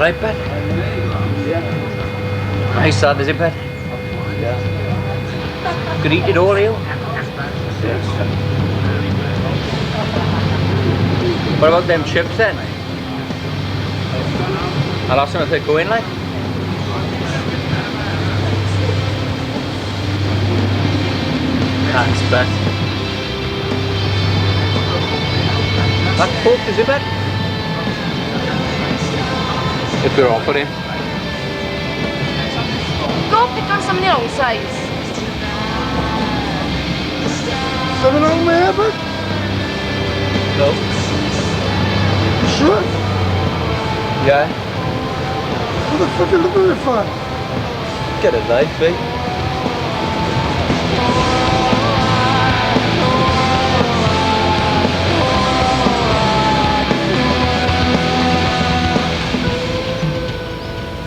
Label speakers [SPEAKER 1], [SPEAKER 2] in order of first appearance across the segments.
[SPEAKER 1] alright, Bet? Nice lad, is it, Bet?
[SPEAKER 2] Yeah.
[SPEAKER 1] Could eat it all, you?
[SPEAKER 2] Yes.
[SPEAKER 1] What about them chips then? I'll ask them if they go in, like. Thanks, Bet. That Coke, is it, Bet? If we're offering.
[SPEAKER 3] Go pick on something outside.
[SPEAKER 2] Something wrong with here, bud?
[SPEAKER 1] No.
[SPEAKER 2] Sure?
[SPEAKER 1] Yeah.
[SPEAKER 2] What the fuck are you looking at it for?
[SPEAKER 1] Get a light, eh?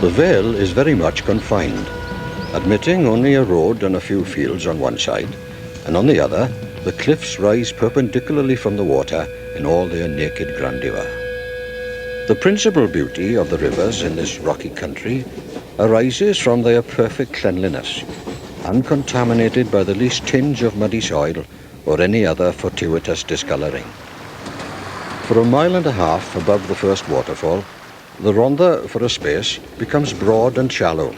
[SPEAKER 4] The Vale is very much confined, admitting only a road and a few fields on one side, and on the other, the cliffs rise perpendicularly from the water in all their naked grandeur. The principal beauty of the rivers in this rocky country arises from their perfect cleanliness, uncontaminated by the least tinge of muddy soil or any other fortuitous discolouring. For a mile and a half above the first waterfall, the Rhondda, for a space, becomes broad and shallow,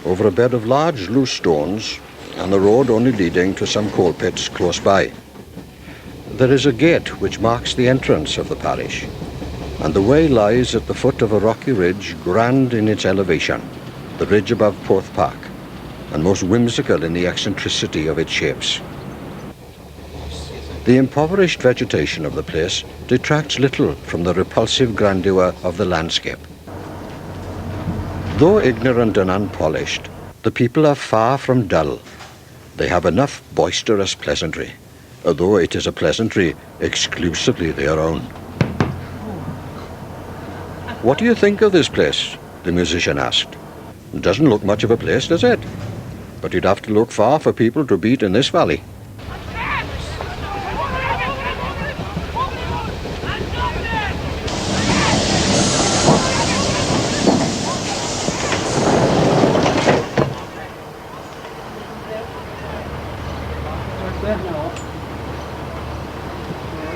[SPEAKER 4] over a bed of large loose stones and the road only leading to some coal pits close by. There is a gate which marks the entrance of the parish, and the way lies at the foot of a rocky ridge, grand in its elevation, the ridge above Porth Park, and most whimsical in the eccentricity of its shapes. The impoverished vegetation of the place detracts little from the repulsive grandeur of the landscape. Though ignorant and unpolished, the people are far from dull. They have enough boisterous pleasantry, although it is a pleasantry exclusively their own. "What do you think of this place?" the musician asked. "It doesn't look much of a place, does it? But you'd have to look far for people to beat in this valley."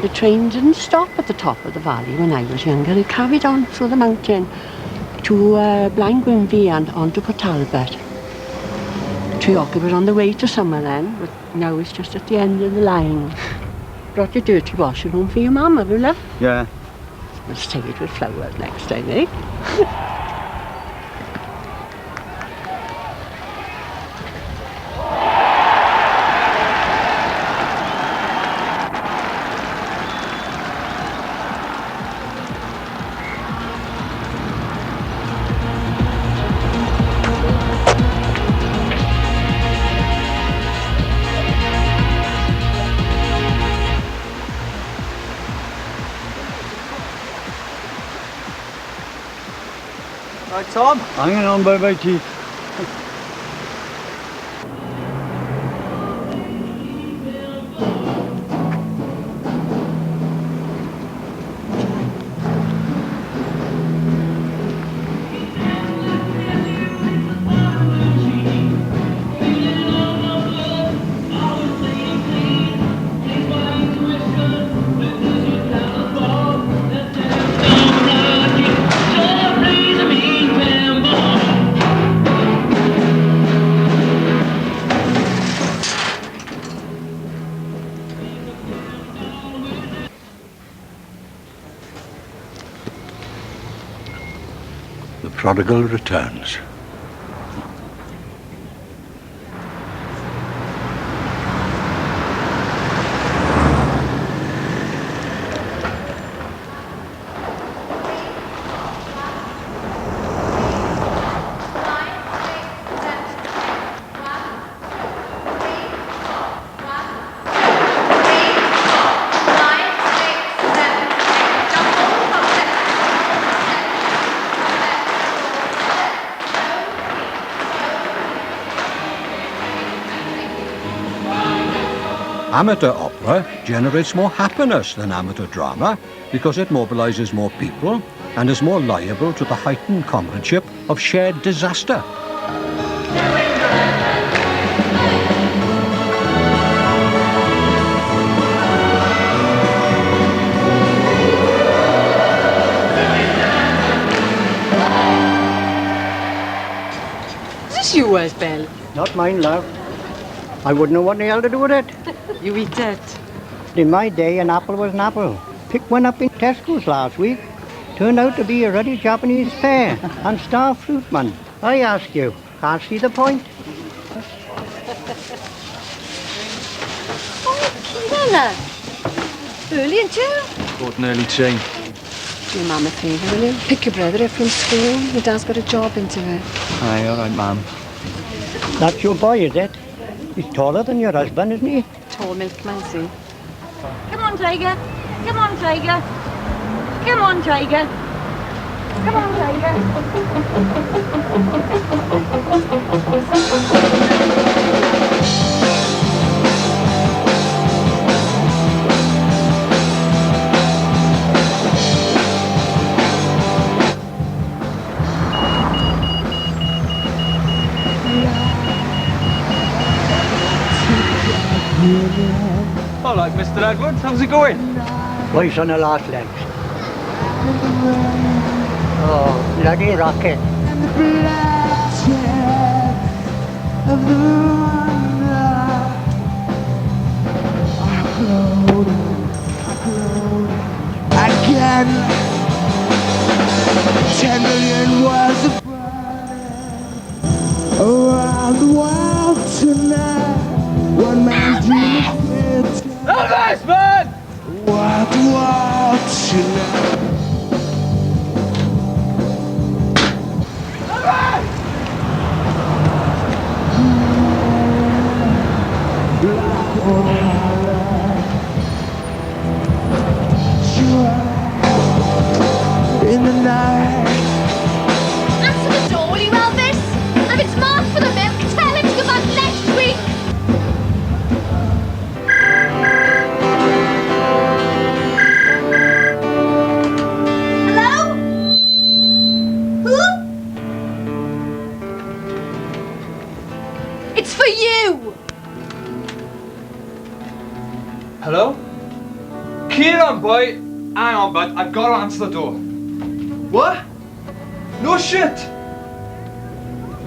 [SPEAKER 5] The train didn't stop at the top of the valley when I was younger. It carried on through the mountain to Blaengwynfi and on to Port Talbot. Treorchy was on the way to summer then, but now it's just at the end of the line. Brought your dirty washing home for your mum, have you, love?
[SPEAKER 2] Yeah.
[SPEAKER 5] We'll save it with flowers next time, eh?
[SPEAKER 2] Right, Tom? Hanging on by my teeth.
[SPEAKER 4] The prodigal returns. Amateur opera generates more happiness than amateur drama because it mobilizes more people, and is more liable to the heightened comradeship of shared disaster.
[SPEAKER 6] Is this yours, Belle?
[SPEAKER 2] Not mine, love. I wouldn't know what the hell to do with it.
[SPEAKER 6] You eat it.
[SPEAKER 2] In my day, an apple was an apple. Picked one up in Tesco's last week. Turned out to be a ruddy Japanese pear and star fruit, man. I ask you, can't see the point.
[SPEAKER 5] Bella. Early in too.
[SPEAKER 1] Got an early train.
[SPEAKER 5] Do your mum a favour, will you? Pick your brother up from school. Your dad's got a job into it.
[SPEAKER 1] Aye, all right, ma'am.
[SPEAKER 2] That's your boy, is it? He's taller than your husband, isn't he?
[SPEAKER 5] Tall milkman, see.
[SPEAKER 3] Come on, Tiger. Come on, Tiger. Come on, Tiger. Come on, Tiger.
[SPEAKER 1] All right, Mr. Edwards, how's it going?
[SPEAKER 2] Voice on the last legs. Oh, bloody rocket.
[SPEAKER 7] Again, 10 million words of around the world tonight. One man's dream of it.
[SPEAKER 1] Elvis, man!
[SPEAKER 7] What the world tonight. In the night.
[SPEAKER 3] Answer the door, will you, Elvis? If it's marked for the milk, tell him to come back next week. Hello? Who? It's for you.
[SPEAKER 1] Hello? Kieran, boy! Hang on, bud. I've got to answer the door. What? No shit!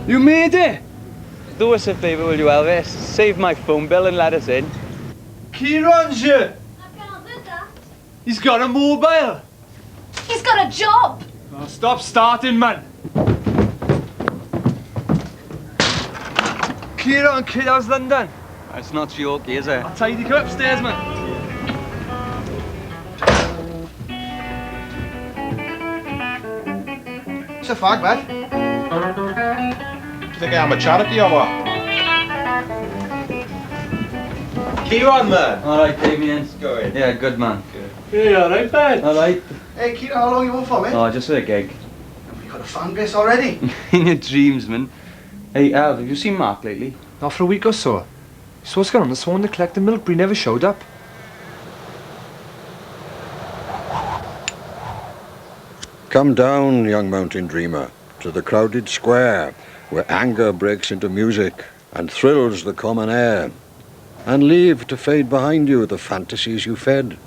[SPEAKER 1] You made it?
[SPEAKER 8] Do us a favour, will you, Elvis? Save my phone bill and let us in.
[SPEAKER 1] Kieran's here!
[SPEAKER 3] I can't do that.
[SPEAKER 1] He's got a mobile!
[SPEAKER 3] He's got a job.
[SPEAKER 1] Oh, stop starting, man! Kieran, kid, how's London?
[SPEAKER 8] It's not Treorchy, is it?
[SPEAKER 1] I'll tidy you upstairs, man.
[SPEAKER 9] What's the fag, lad? Do you think I'm a charity or what? Kieran, man.
[SPEAKER 8] All right, Damien.
[SPEAKER 9] Go in.
[SPEAKER 8] Yeah, good man.
[SPEAKER 1] Hey, all right, bud?
[SPEAKER 8] All right.
[SPEAKER 9] Hey, Kieran, how long you on for, mate?
[SPEAKER 8] Oh, just for a gig.
[SPEAKER 9] You got a fan base already?
[SPEAKER 8] In your dreams, man. Hey, Al, have you seen Mark lately?
[SPEAKER 1] Not for a week or so. He's supposed to get on the phone to collect the milk, but he never showed up.
[SPEAKER 4] Come down, young mountain dreamer, to the crowded square, where anger breaks into music and thrills the common air, and leave to fade behind you the fantasies you fed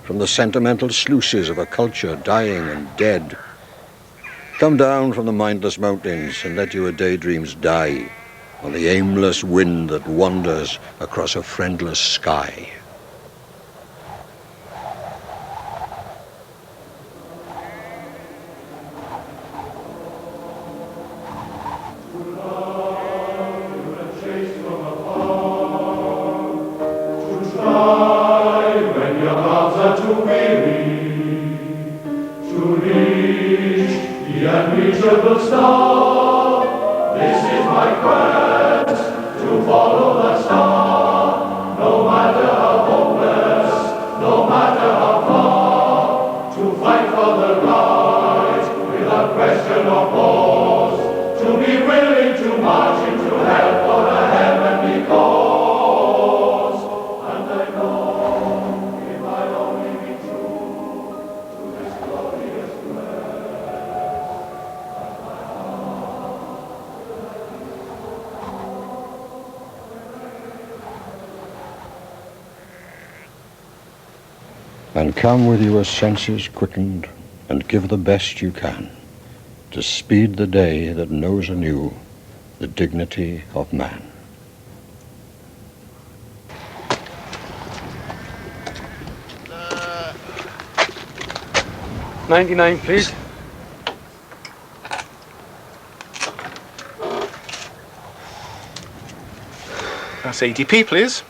[SPEAKER 4] from the sentimental sluices of a culture dying and dead. Come down from the mindless mountains and let your daydreams die on the aimless wind that wanders across a friendless sky. And come with your senses quickened, and give the best you can, to speed the day that knows anew the dignity of man.
[SPEAKER 8] $99, please.
[SPEAKER 9] That's 80p, please.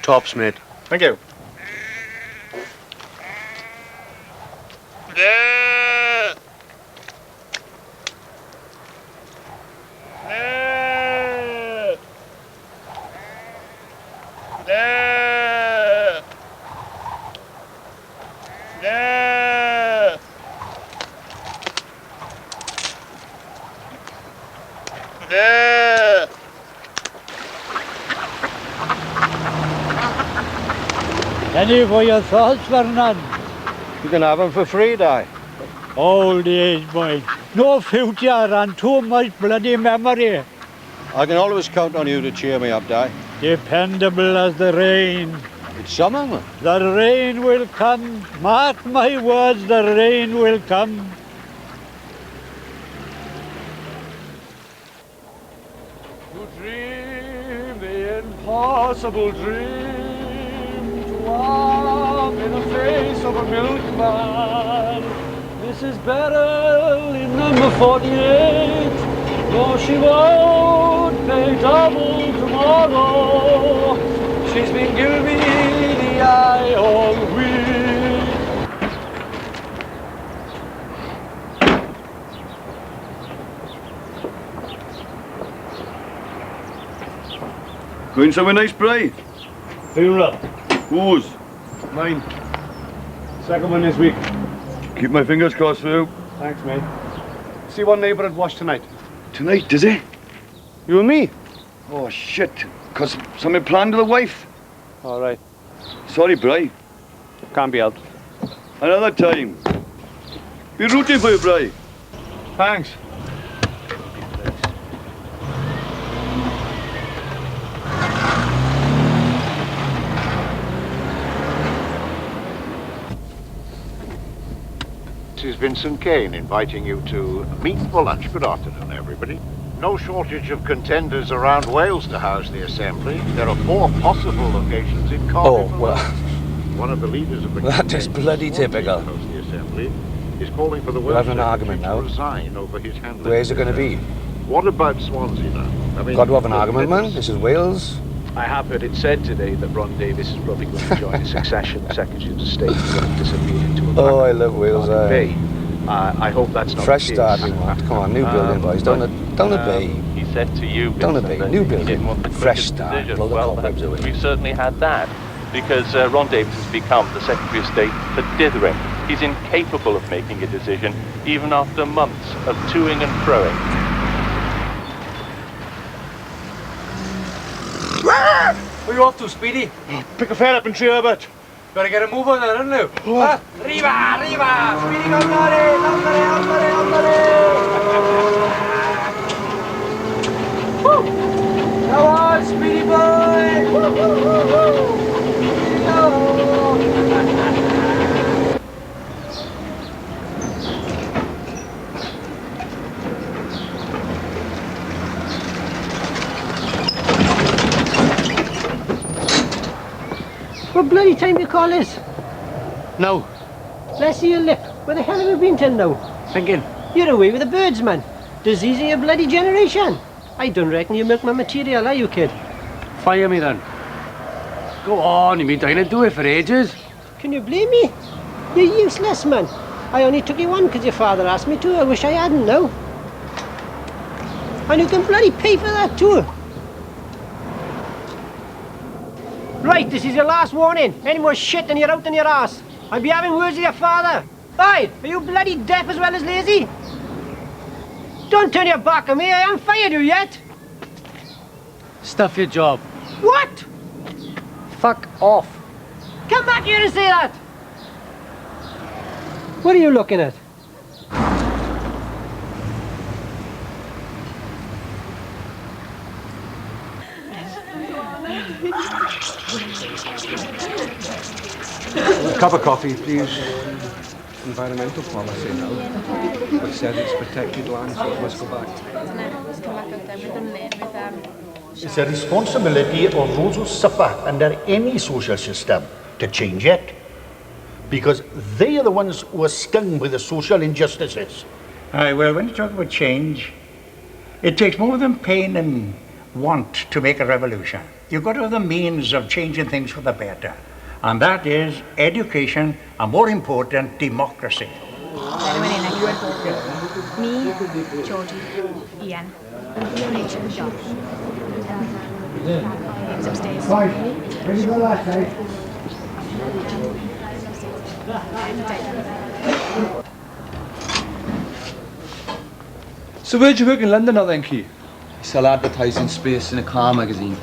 [SPEAKER 8] Tops, mate.
[SPEAKER 9] Thank you.
[SPEAKER 10] Any for your thoughts, Fernand?
[SPEAKER 4] You can have them for free, Di.
[SPEAKER 10] Old age, boy. No future and too much bloody memory.
[SPEAKER 4] I can always count on you to cheer me up, Di.
[SPEAKER 10] Dependable as the rain.
[SPEAKER 4] It's summer, man.
[SPEAKER 10] The rain will come. Mark my words, the rain will come.
[SPEAKER 11] To dream the impossible dream, to walk in the face of a milkman. This is better in number 48. No, she won't pay double tomorrow. She's been giving me the eye all week.
[SPEAKER 12] Going somewhere nice, Bri?
[SPEAKER 11] Funeral.
[SPEAKER 12] Whose?
[SPEAKER 11] Mine. Second one this week.
[SPEAKER 12] Keep my fingers crossed for you.
[SPEAKER 11] Thanks, mate. See one neighbour at wash tonight.
[SPEAKER 12] Tonight, does he?
[SPEAKER 11] You and me?
[SPEAKER 12] Oh, shit. 'Cause something planned with the wife.
[SPEAKER 11] All right.
[SPEAKER 12] Sorry, Bri.
[SPEAKER 11] Can't be helped.
[SPEAKER 12] Another time. Be rooting for you, Bri.
[SPEAKER 11] Thanks.
[SPEAKER 13] This is Vincent Kane inviting you to meet for lunch. Good afternoon, everybody. No shortage of contenders around Wales to house the assembly. There are 4 possible locations in Cardiff.
[SPEAKER 14] Oh, well.
[SPEAKER 13] One of the leaders of the
[SPEAKER 14] That is bloody typical.
[SPEAKER 13] to host the assembly is calling for the
[SPEAKER 14] We're
[SPEAKER 13] Welsh
[SPEAKER 14] having an
[SPEAKER 13] Secretary
[SPEAKER 14] argument
[SPEAKER 13] to
[SPEAKER 14] now.
[SPEAKER 13] resign over his handling.
[SPEAKER 14] Where's it going to be?
[SPEAKER 13] What about Swansea now? I mean,
[SPEAKER 14] Got to have an argument, man. This is Wales.
[SPEAKER 15] I have heard it said today that Ron Davies is probably going to join the succession Secretary of State and disappear into a
[SPEAKER 14] Oh, I love Wales.
[SPEAKER 15] I hope that's not
[SPEAKER 14] Fresh
[SPEAKER 15] the
[SPEAKER 14] start,
[SPEAKER 15] case.
[SPEAKER 14] we want. Come on, new building, boys. Don't obey.
[SPEAKER 16] He said to you,
[SPEAKER 14] Don't
[SPEAKER 16] Vincent,
[SPEAKER 14] obey.
[SPEAKER 16] that
[SPEAKER 14] New
[SPEAKER 16] he
[SPEAKER 14] building.
[SPEAKER 16] didn't want the
[SPEAKER 14] Fresh
[SPEAKER 16] quickest
[SPEAKER 14] start.
[SPEAKER 16] decision.
[SPEAKER 14] Blow the
[SPEAKER 16] Well,
[SPEAKER 14] cobwebs away.
[SPEAKER 16] we've certainly had that, because Ron Davies has become the Secretary of State for dithering. He's incapable of making a decision, even after months of toing and froing.
[SPEAKER 11] Where are you off to, Speedy?
[SPEAKER 12] Pick a fare up in Treorchy.
[SPEAKER 11] Better get a move on there, haven't you? Ah, arriba, arriba! Speedy, andare, andare, andare, andare! Woo! Come on, Speedy boy! Woo, woo, woo, woo! Speedy, go!
[SPEAKER 2] What bloody time do you call this?
[SPEAKER 11] No.
[SPEAKER 2] Let's see your lip. Where the hell have you been till now?
[SPEAKER 11] Thinking.
[SPEAKER 2] You're away with the birds, man. Disease of your bloody generation. I don't reckon you milk my material, are you, kid?
[SPEAKER 11] Fire me then. Go on, you've been trying to do it for ages.
[SPEAKER 2] Can you blame me? You're useless, man. I only took you one because your father asked me to. I wish I hadn't, now. And you can bloody pay for that, too. Right, this is your last warning. Any more shit and you're out on your ass. I'll be having words with your father. Aye, are you bloody deaf as well as lazy? Don't turn your back on me, I haven't fired you yet.
[SPEAKER 11] Stuff your job.
[SPEAKER 2] What?
[SPEAKER 11] Fuck off.
[SPEAKER 2] Come back here and say that. What are you looking at?
[SPEAKER 17] A cup of coffee, please. Environmental policy now. We said it's protected land, so it must go back.
[SPEAKER 18] It's a responsibility of those who suffer under any social system to change it. Because they are the ones who are stung with the social injustices.
[SPEAKER 19] Aye, well, when you talk about change, it takes more than pain and want to make a revolution. You've got to have the means of changing things for the better. And that is education, and more important, democracy.
[SPEAKER 20] Me, Georgie, Ian, Rachel, and John. Ian's upstairs.
[SPEAKER 7] Where you go last night?
[SPEAKER 1] So where'd you work in London now then, Key?
[SPEAKER 21] I sell advertising space in a car magazine.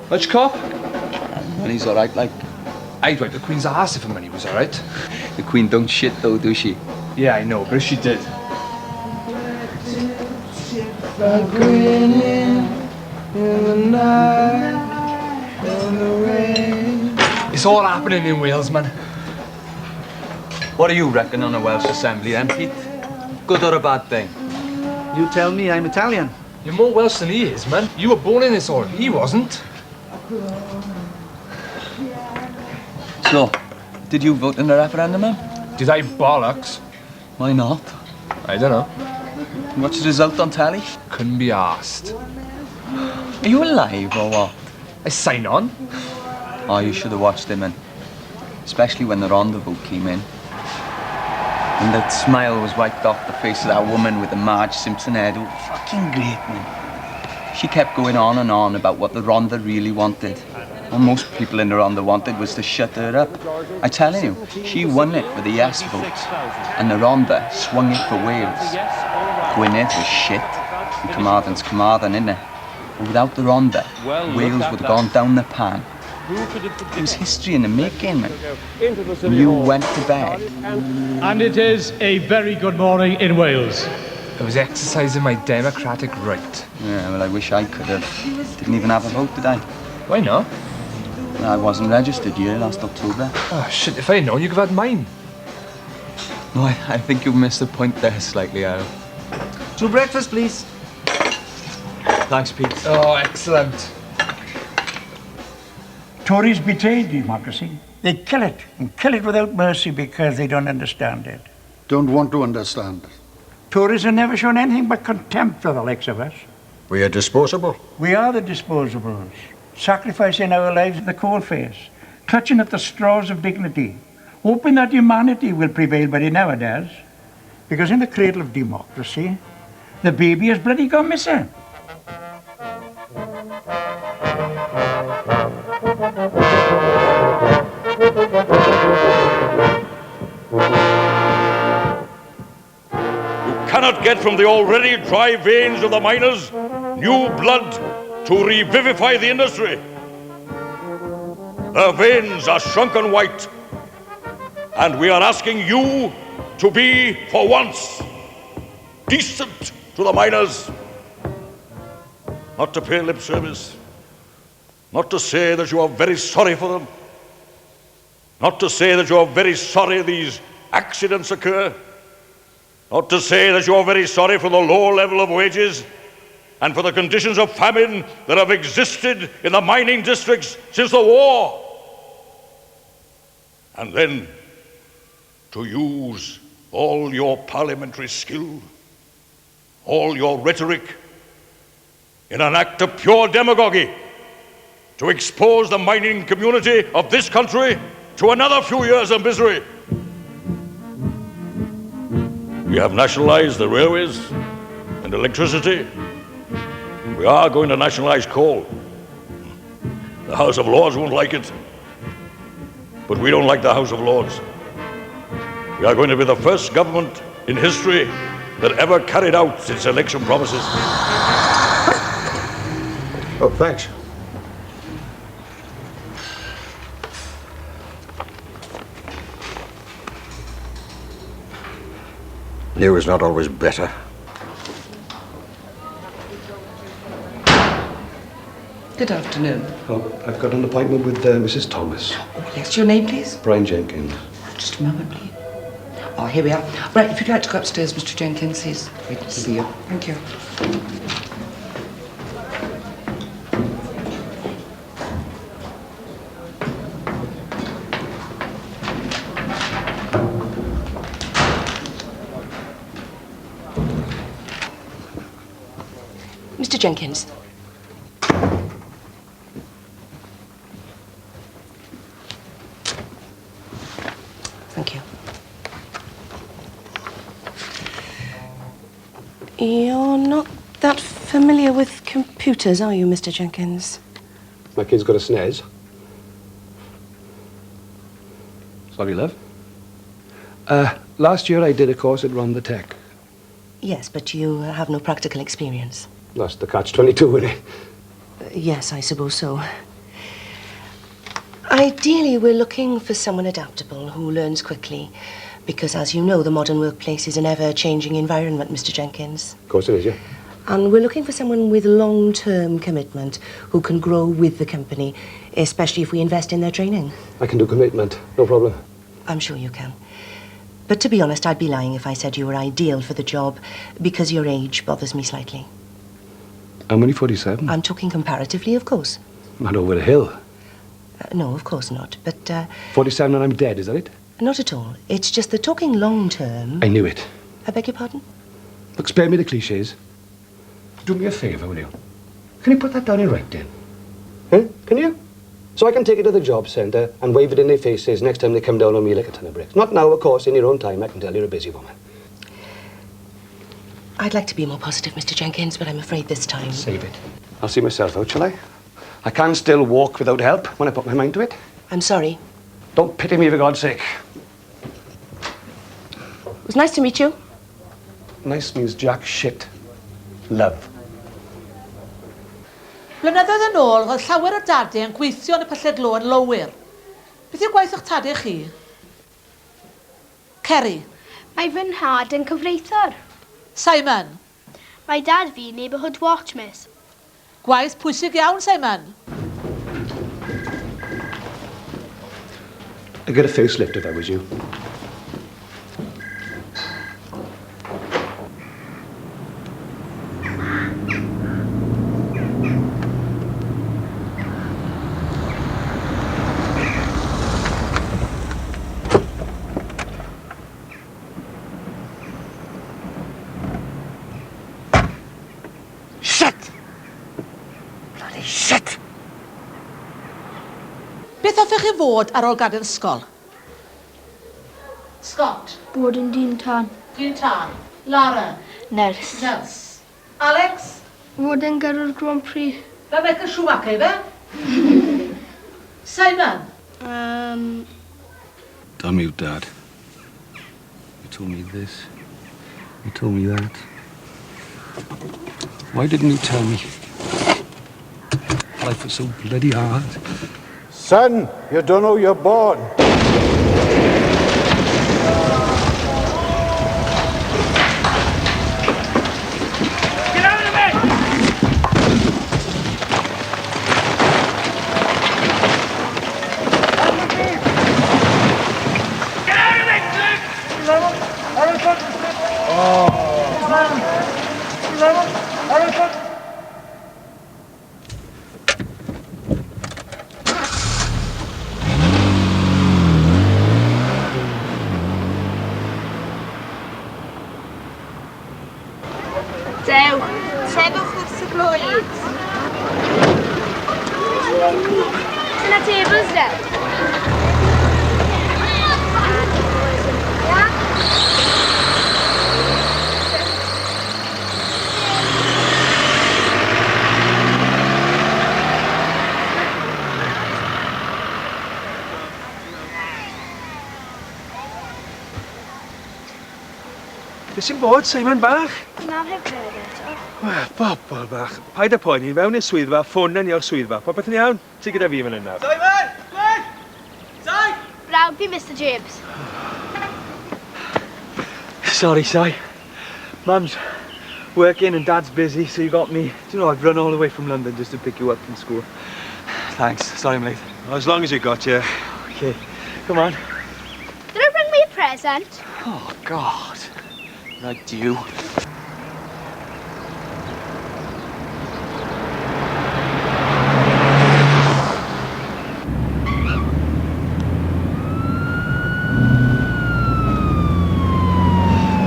[SPEAKER 1] Much cop?
[SPEAKER 21] Money's alright, like.
[SPEAKER 1] I'd wipe the Queen's arse if her money was alright.
[SPEAKER 21] The Queen don't shit though, does she?
[SPEAKER 1] Yeah, I know, but if she did. It's all happening in Wales, man.
[SPEAKER 21] What do you reckon on a Welsh Assembly then, Pete? Good or a bad thing?
[SPEAKER 22] You tell me, I'm Italian.
[SPEAKER 1] You're more Welsh than he is, man. You were born in this order. He wasn't.
[SPEAKER 21] So, did you vote in the referendum, then?
[SPEAKER 1] Did I bollocks?
[SPEAKER 21] Why not?
[SPEAKER 1] I don't know.
[SPEAKER 21] What's the result on telly?
[SPEAKER 1] Couldn't be asked.
[SPEAKER 21] Are you alive or what?
[SPEAKER 1] I sign on.
[SPEAKER 21] Oh, you should have watched him, man. Especially when the Rhondda vote came in. And that smile was wiped off the face of that woman with the Marge Simpson hairdo. Fucking great, man. She kept going on and on about what the Rhondda really wanted. What most people in the Rhondda wanted was to shut her up. I'm telling you, she won it for the yes vote. And the Rhondda swung it for Wales. Gwynedd was shit. And Carmarthen's Carmarthen, innit? But without the Rhondda, Wales would have gone down the pan. It was history in the making, man. You went to bed.
[SPEAKER 23] And it is a very good morning in Wales.
[SPEAKER 1] I was exercising my democratic right.
[SPEAKER 21] Yeah, well, I wish I could have. Didn't even have a vote, did I?
[SPEAKER 1] Why not?
[SPEAKER 21] I wasn't registered here last October.
[SPEAKER 1] Oh, shit, if I'd known, you could have had mine.
[SPEAKER 21] No, I think you've missed the point there slightly, Al.
[SPEAKER 22] 2 breakfast, please.
[SPEAKER 21] Thanks, Pete.
[SPEAKER 1] Oh, excellent.
[SPEAKER 19] Tories betray democracy. They kill it, and kill it without mercy because they don't understand it.
[SPEAKER 18] Don't want to understand.
[SPEAKER 19] Tories have never shown anything but contempt for the likes of us.
[SPEAKER 4] We are disposable.
[SPEAKER 19] We are the disposables, sacrificing our lives at the coalface, clutching at the straws of dignity, hoping that humanity will prevail, but it never does. Because in the cradle of democracy, the baby has bloody gone missing.
[SPEAKER 12] Cannot get from the already dry veins of the miners new blood to revivify the industry. Their veins are shrunken white, and we are asking you to be, for once, decent to the miners. Not to pay lip service, not to say that you are very sorry for them, not to say that you are very sorry these accidents occur, not to say that you are very sorry for the low level of wages and for the conditions of famine that have existed in the mining districts since the war. And then to use all your parliamentary skill, all your rhetoric, in an act of pure demagoguery, to expose the mining community of this country to another few years of misery. We have nationalized the railways and electricity. We are going to nationalize coal. The House of Lords won't like it, but we don't like the House of Lords. We are going to be the first government in history that ever carried out its election promises.
[SPEAKER 4] Oh, thanks. New is not always better.
[SPEAKER 3] Good afternoon.
[SPEAKER 17] Oh, I've got an appointment with Mrs. Thomas.
[SPEAKER 3] Oh, yes, your name, please?
[SPEAKER 17] Brian Jenkins.
[SPEAKER 3] Just a moment, please. Oh, here we are. Right, if you'd like to go upstairs, Mr. Jenkins, he's waiting to see you. Thank you.
[SPEAKER 5] Mr. Jenkins. Thank you. You're not that familiar with computers, are you, Mr. Jenkins?
[SPEAKER 17] My kid's got a SNES. Sorry, love. Last year I did a course at Rhondda Tech.
[SPEAKER 5] Yes, but you have no practical experience.
[SPEAKER 17] That's the catch-22, isn't it?
[SPEAKER 5] Yes, I suppose so. Ideally, we're looking for someone adaptable who learns quickly, because, as you know, the modern workplace is an ever-changing environment, Mr. Jenkins.
[SPEAKER 17] Of course it is, yeah.
[SPEAKER 5] And we're looking for someone with long-term commitment who can grow with the company, especially if we invest in their training.
[SPEAKER 17] I can do commitment, no problem.
[SPEAKER 5] I'm sure you can. But to be honest, I'd be lying if I said you were ideal for the job, because your age bothers me slightly.
[SPEAKER 17] I'm only 47.
[SPEAKER 5] I'm talking comparatively, of course.
[SPEAKER 17] Not over the hill.
[SPEAKER 5] No, of course not, but
[SPEAKER 17] 47 and I'm dead, is that it?
[SPEAKER 5] not at all. It's just that talking long-term...
[SPEAKER 17] I knew it.
[SPEAKER 5] I beg your pardon?
[SPEAKER 17] Look, spare me the cliches. Do me a favour, will you? Can you put that down in writing? Huh? Can you? So I can take it to the job centre and wave it in their faces next time they come down on me like a ton of bricks. Not now, of course, in your own time. I can tell you're a busy woman.
[SPEAKER 5] I'd like to be more positive, Mr. Jenkins, but I'm afraid this time...
[SPEAKER 17] Save it. I'll see myself out, shall I? I can still walk without help when I put my mind to it.
[SPEAKER 5] I'm sorry.
[SPEAKER 17] Don't pity me, for God's sake.
[SPEAKER 5] It was nice to meet you.
[SPEAKER 17] Nice means jack shit. Love.
[SPEAKER 6] Blynyddoedd yn ôl, roedd llawer o dadau yn gweithio yn y pyllau glo yn lowyr. Beth yw gwaith o'ch tadau chi? Ceri.
[SPEAKER 24] Mae fy nhad yn cyfreithwr.
[SPEAKER 6] Simon.
[SPEAKER 24] Mae dad fi neighbourhood watch, miss.
[SPEAKER 6] Gwaith pwysig iawn, Simon.
[SPEAKER 17] I'd get a facelift if I was you.
[SPEAKER 6] Beth hoffech chi fod ar ôl gadael ysgol? Scott.
[SPEAKER 24] Bod yn dyn tân.
[SPEAKER 6] Dyn tân. Lara.
[SPEAKER 24] Nyrs.
[SPEAKER 6] Nyrs. Alex.
[SPEAKER 24] Fod yn gyrrwr Grand Prix.
[SPEAKER 6] Fel Michael Schumacher, fe? Simon.
[SPEAKER 17] Damn you, Dad. You told me this. You told me that. Why didn't you tell me? Life was so bloody hard.
[SPEAKER 18] Son, you don't know you're born.
[SPEAKER 11] Get out of it! Get out of it,
[SPEAKER 24] Dew, sefwch wrth y gloed. Dyna tables, de?
[SPEAKER 17] Beth sy'n bod, Simon bach?
[SPEAKER 24] Na'r hyfryd eto.
[SPEAKER 17] Wel, bobl bach. Paid â poeni, fewn i'r swyddfa, ffôn yn i'r swyddfa. Popeth yn iawn? Ti gyda fi fan yna.
[SPEAKER 11] Simon! Quick! Si!
[SPEAKER 24] Brawd fi, Mr
[SPEAKER 17] Sorry, Si. Mum's
[SPEAKER 23] working and Dad's busy, so you got me. Do you know, I've run all the way from London just to pick you up from school. Thanks. Sorry I'm late.
[SPEAKER 1] As long as you got here.
[SPEAKER 23] Okay, come on.
[SPEAKER 24] Did I bring me a present?
[SPEAKER 23] Oh, God. Like you.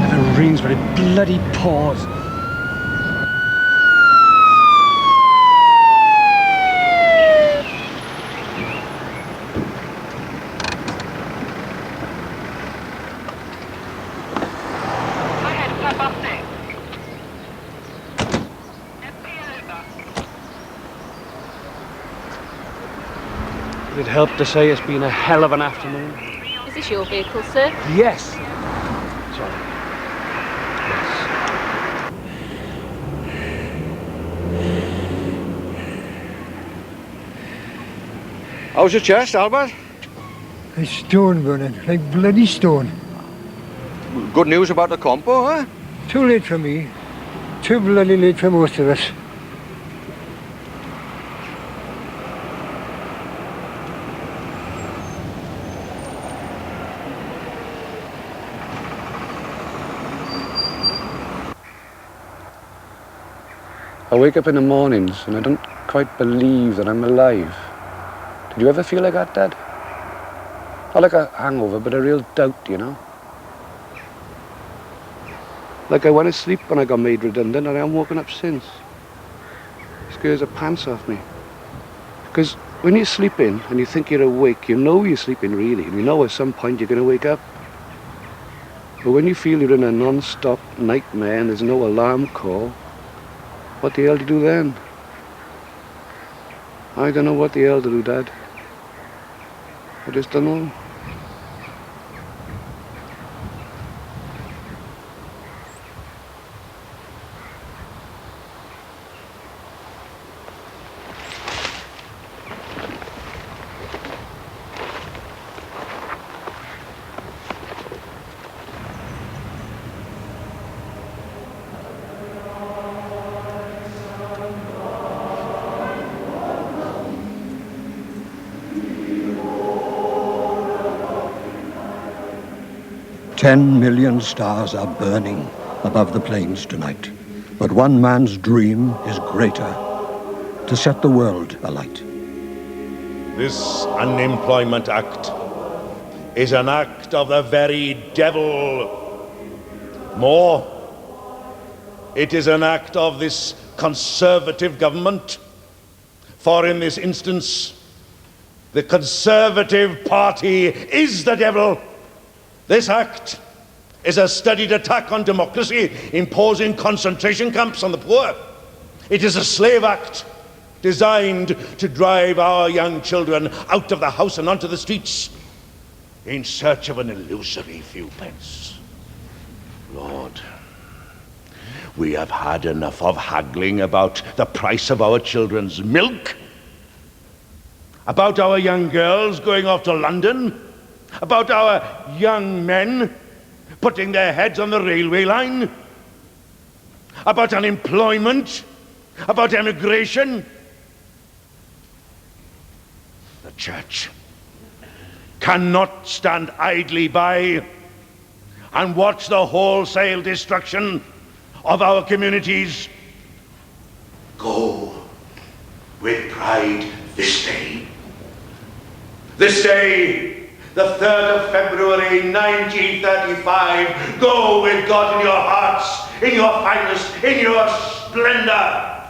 [SPEAKER 23] Never rains, but it bloody pours.
[SPEAKER 17] It'd help to say it's been a hell of an afternoon.
[SPEAKER 8] Is this your vehicle, sir?
[SPEAKER 17] Yes. Sorry.
[SPEAKER 4] How's your chest, Albert?
[SPEAKER 9] It's stone burning, like bloody stone.
[SPEAKER 4] Good news about the compo, huh?
[SPEAKER 9] Too late for me. Too bloody late for most of us.
[SPEAKER 17] I wake up in the mornings and I don't quite believe that I'm alive. Did you ever feel like that, Dad? Not like a hangover, but a real doubt, you know? Like I went to sleep when I got made redundant and I haven't woken up since. Scares the pants off me. Because when you're sleeping and you think you're awake, you know you're sleeping really, and you know at some point you're going to wake up. But when you feel you're in a non-stop nightmare and there's no alarm call, what the hell do you do then? I don't know what the hell to do, Dad. I just don't know.
[SPEAKER 4] "10 million stars are burning above the plains tonight, but one man's dream is greater, to set the world alight."
[SPEAKER 12] This Unemployment Act is an act of the very devil. More, it is an act of this Conservative government, for in this instance, the Conservative Party is the devil. This act is a studied attack on democracy, imposing concentration camps on the poor. It is a slave act designed to drive our young children out of the house and onto the streets in search of an illusory few pence. Lord, we have had enough of haggling about the price of our children's milk, about our young girls going off to London, about our young men putting their heads on the railway line, about unemployment, about emigration. The church cannot stand idly by and watch the wholesale destruction of our communities. Go with pride this day. This day, the 3rd of February, 1935, go with God in your hearts, in your finest, in your splendor,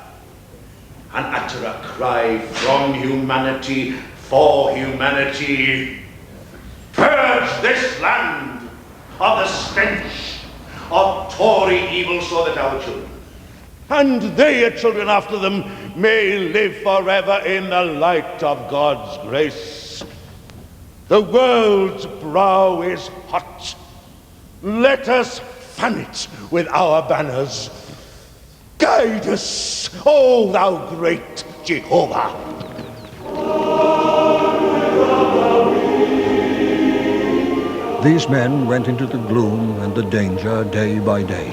[SPEAKER 12] and utter a cry from humanity, for humanity. Purge this land of the stench of Tory evil so that our children, and their children after them, may live forever in the light of God's grace. The world's brow is hot. Let us fan it with our banners. Guide us, O thou great Jehovah.
[SPEAKER 4] These men went into the gloom and the danger day by day.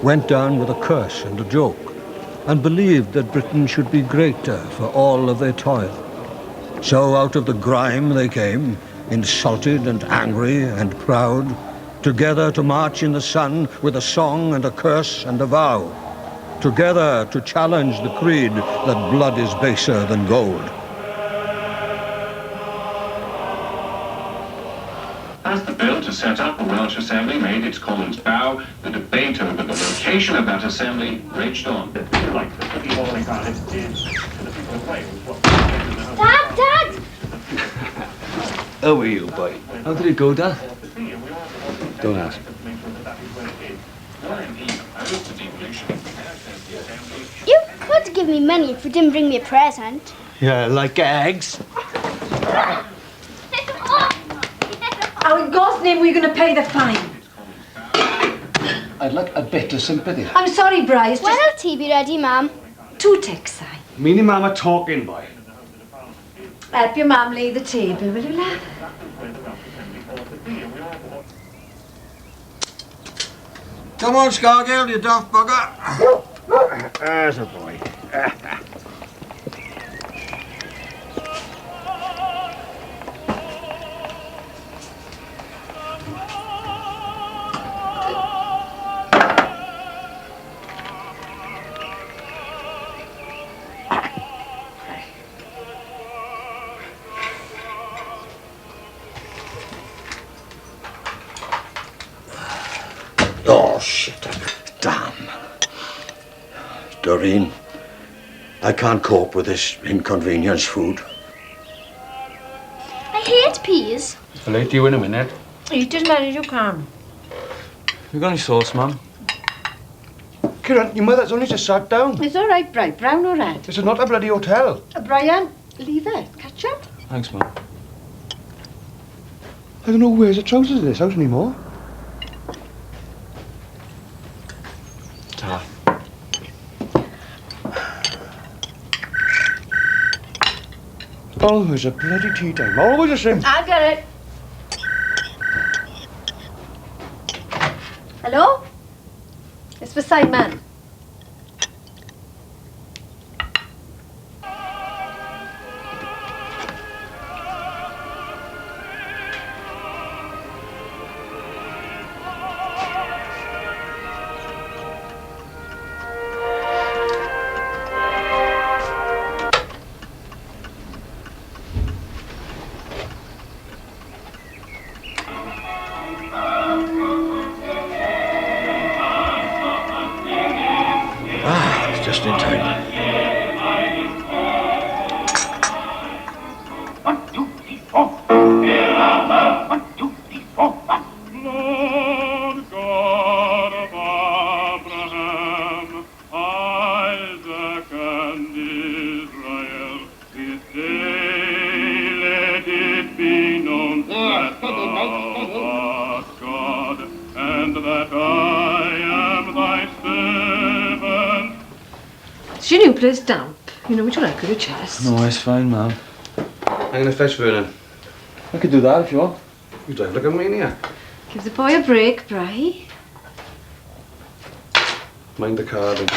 [SPEAKER 4] went down with a curse and a joke, and believed that Britain should be greater for all of their toil. So out of the grime they came, insulted and angry and proud, together to march in the sun with a song and a curse and a vow, together to challenge the creed that blood is baser than gold.
[SPEAKER 10] As the bill to set up a Welsh Assembly made its Commons bow, the debate over the location of that assembly raged on.
[SPEAKER 24] Dad!
[SPEAKER 17] How are you, boy?
[SPEAKER 23] How did it go, Dad?
[SPEAKER 17] Don't ask.
[SPEAKER 24] You could give me money if you didn't bring me a present.
[SPEAKER 17] Yeah, like eggs.
[SPEAKER 13] How in God's name were you going to pay the fine?
[SPEAKER 17] I'd like a bit of sympathy.
[SPEAKER 13] I'm sorry, Bryce.
[SPEAKER 24] When will tea be ready, Ma'am?
[SPEAKER 13] 2 ticks, I.
[SPEAKER 17] Me and Mum are talking, boy.
[SPEAKER 13] Help your mum lay the table, will you, lad?
[SPEAKER 4] Come on, Scargill, you daft bugger.
[SPEAKER 17] There's a boy.
[SPEAKER 4] Oh, shit. Damn. Doreen, I can't cope with this inconvenience food.
[SPEAKER 24] I hate peas.
[SPEAKER 17] I'll let you in a minute.
[SPEAKER 13] Eat as many as you can.
[SPEAKER 23] You got any sauce, Mum?
[SPEAKER 17] Kieran, your mother's only just sat down.
[SPEAKER 13] It's all right, Bright. Brown or red?
[SPEAKER 17] This is not a bloody hotel.
[SPEAKER 13] Brian, leave it. Catch up.
[SPEAKER 23] Thanks, Mum.
[SPEAKER 17] I don't know who wears the trousers in this house anymore.
[SPEAKER 23] Ta.
[SPEAKER 17] Always a bloody tea time. Always the same.
[SPEAKER 13] I'll get it. Hello? It's for Simon.
[SPEAKER 4] Just in time.
[SPEAKER 10] Lord God of Abraham, Isaac, and Israel, this day let it be known that thou art God, and that I am thy servant.
[SPEAKER 13] Is your new place damp? You know, would you like her a chest?
[SPEAKER 23] No, it's fine, Mum.
[SPEAKER 17] I'm going to fetch Vernon.
[SPEAKER 23] I could do that if you want.
[SPEAKER 17] You drive like a maniac.
[SPEAKER 13] Give the boy a break, Bri.
[SPEAKER 17] Mind the car then.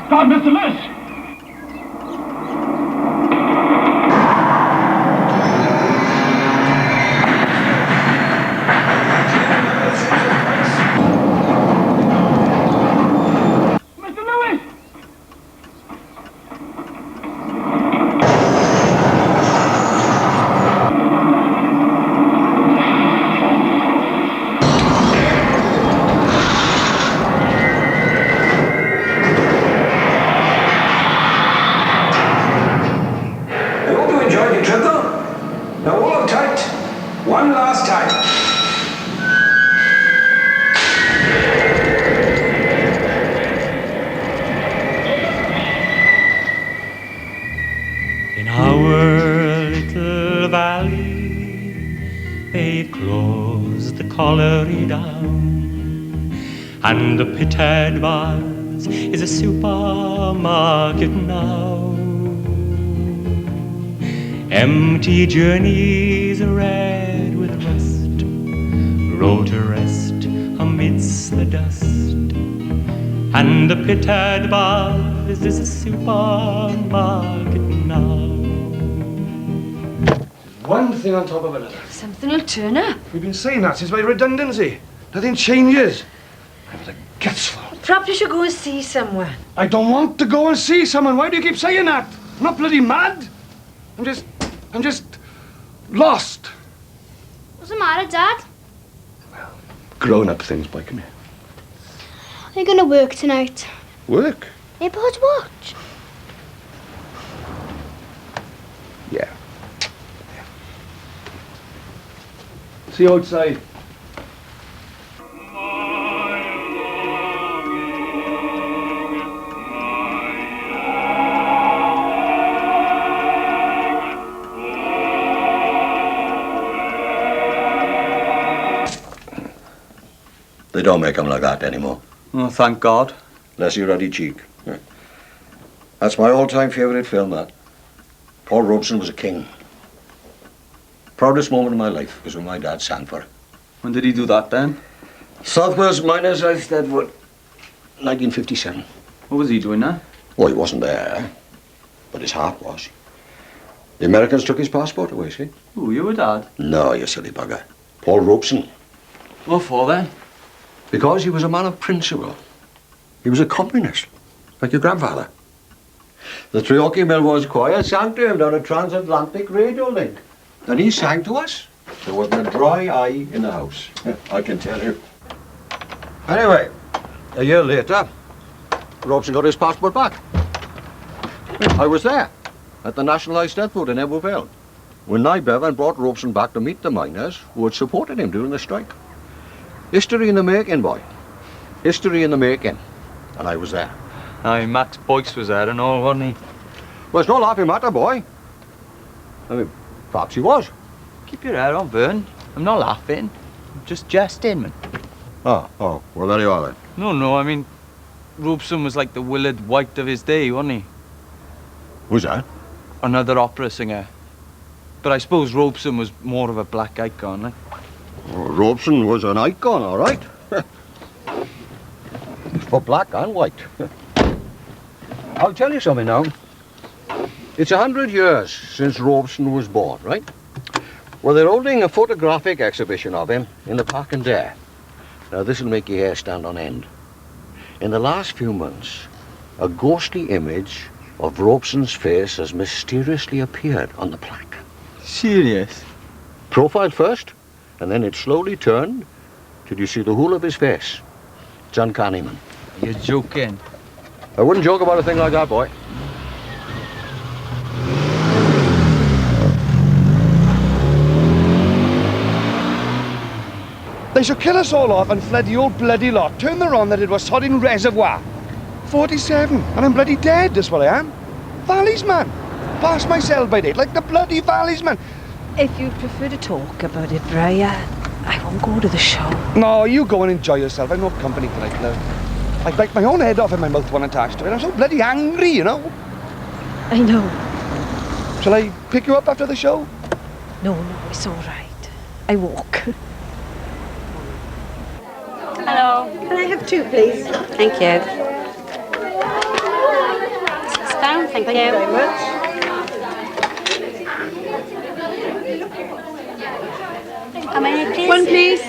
[SPEAKER 10] God, Mr. Lewis! Mr. Lewis!
[SPEAKER 2] I hope you enjoyed your trip though. Now hold on tight. One last time.
[SPEAKER 14] In our little valley, they've closed the colliery down, and the Pithead Bars is a supermarket now. Empty journeys red with rust, roll to rest amidst the dust, and the Pithead Bars is a supermarket now.
[SPEAKER 17] One thing on top of another.
[SPEAKER 13] Something will turn up.
[SPEAKER 17] We've been saying that since my redundancy. Nothing changes. I have the guts for it.
[SPEAKER 13] Perhaps you should go and see someone.
[SPEAKER 17] I don't want to go and see someone. Why do you keep saying that? I'm not bloody mad. I'm just lost.
[SPEAKER 24] What's the matter, Dad?
[SPEAKER 17] Grown-up things, boy, come here.
[SPEAKER 24] Are you going to work tonight?
[SPEAKER 17] Work?
[SPEAKER 24] Airport watch.
[SPEAKER 17] Yeah. See you outside.
[SPEAKER 4] They don't make them like that anymore.
[SPEAKER 21] Oh, thank God.
[SPEAKER 4] Bless your ruddy cheek. Yeah. That's my all-time favourite film, that. Paul Robeson was a king. Proudest moment of my life was when my dad sang for it.
[SPEAKER 21] When did he do that then?
[SPEAKER 4] South Wales Miners, I said, what, 1957.
[SPEAKER 21] What was he doing there?
[SPEAKER 4] Well, he wasn't there, but his heart was. The Americans took his passport away, see?
[SPEAKER 21] Oh, you were Dad?
[SPEAKER 4] No, you silly bugger. Paul Robeson.
[SPEAKER 21] What for then?
[SPEAKER 4] Because he was a man of principle. He was a communist, like your grandfather. The Treorchy Millwall's Choir sang to him down a transatlantic radio link. And he sang to us. There wasn't a dry eye in the house, I can tell you. Anyway, a year later, Robeson got his passport back. I was there, at the nationalised death vote in Ebbw when Nye Bevan brought Robeson back to meet the miners who had supported him during the strike. History in the making, boy. History in the making. And I was there.
[SPEAKER 21] Aye, Max Boyce was there and all, wasn't he?
[SPEAKER 4] Well, it's no laughing matter, boy. I mean, perhaps he was.
[SPEAKER 21] Keep your hair on, Vern. I'm not laughing. I'm just jesting, man.
[SPEAKER 4] Oh, well, there you are then.
[SPEAKER 21] No, I mean, Robeson was like the Willard White of his day, wasn't he?
[SPEAKER 4] Who's that?
[SPEAKER 21] Another opera singer. But I suppose Robeson was more of a black icon, like.
[SPEAKER 4] Well, Robeson was an icon, all right. For black and white. I'll tell you something now. It's 100 years since Robeson was born, right? Well, they're holding a photographic exhibition of him in the Park and Dare. Now, this'll make your hair stand on end. In the last few months, a ghostly image of Robeson's face has mysteriously appeared on the plaque.
[SPEAKER 21] Serious?
[SPEAKER 4] Profile first, and then it slowly turned till you see the whole of his face. It's uncanny, man.
[SPEAKER 21] You're joking.
[SPEAKER 4] I wouldn't joke about a thing like that, boy.
[SPEAKER 17] They should kill us all off and fled the old bloody lot. Turn the on that it was sodding reservoir. 47, and I'm bloody dead, that's what I am. Valleys, man. Past my sell-by date, like the bloody Valleys, man.
[SPEAKER 13] If you prefer to talk about it, Brian, I won't go to the show.
[SPEAKER 17] No, you go and enjoy yourself. I've no company tonight, love. I bite my own head off and my mouth one attached to it. I'm so bloody angry, you know.
[SPEAKER 13] I know.
[SPEAKER 17] Shall I pick you up after the show?
[SPEAKER 13] No, it's all right. I walk.
[SPEAKER 8] Hello.
[SPEAKER 13] Can I have two, please?
[SPEAKER 8] Thank you. Thank you very much. How many, please?
[SPEAKER 13] One, please.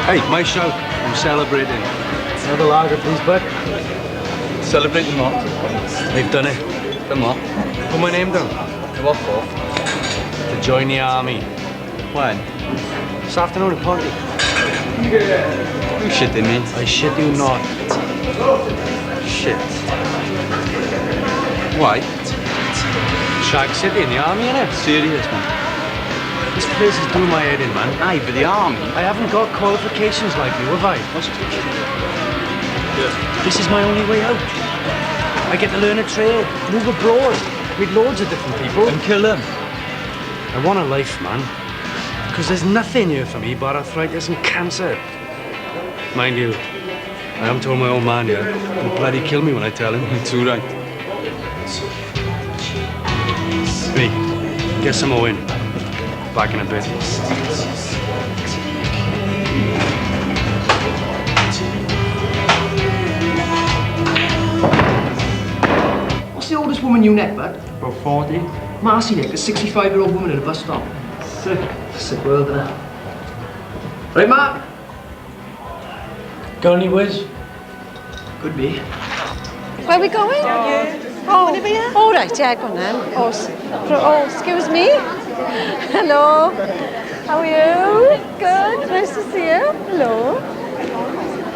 [SPEAKER 17] Hey, my show. I'm celebrating.
[SPEAKER 22] Another lager, please, bud.
[SPEAKER 17] Celebrating what?
[SPEAKER 22] They've done it.
[SPEAKER 17] Come on.
[SPEAKER 22] Put my name down.
[SPEAKER 17] What for?
[SPEAKER 22] To join the army.
[SPEAKER 17] When?
[SPEAKER 22] This afternoon at Ponty.
[SPEAKER 17] You shitting me?
[SPEAKER 22] I shit you not.
[SPEAKER 17] Shit. Why?
[SPEAKER 22] Shag City in the army, innit?
[SPEAKER 17] Serious, man.
[SPEAKER 22] This place is doing my head in, man.
[SPEAKER 17] Aye, for the army.
[SPEAKER 22] I haven't got qualifications like you, have I? This is my only way out. I get to learn a trade, move abroad, meet loads of different people.
[SPEAKER 17] And kill them.
[SPEAKER 22] I want a life, man. Because there's nothing here for me but arthritis and cancer. Mind you, I haven't told my old man yet. He'll bloody kill me when I tell him.
[SPEAKER 17] It's all right.
[SPEAKER 22] Me, get some more in. Back in a bit.
[SPEAKER 3] What's the oldest woman you met, bud?
[SPEAKER 22] About 40.
[SPEAKER 3] Marcy nicked a 65-year-old woman at a bus stop. Sick. Sick world, innit? Right, Mark?
[SPEAKER 22] Got any whiz?
[SPEAKER 3] Could be.
[SPEAKER 13] Where are we going? Oh, all right, yeah, go on then. Oh, excuse me. Hello. How are you? Good. Nice to see you. Hello.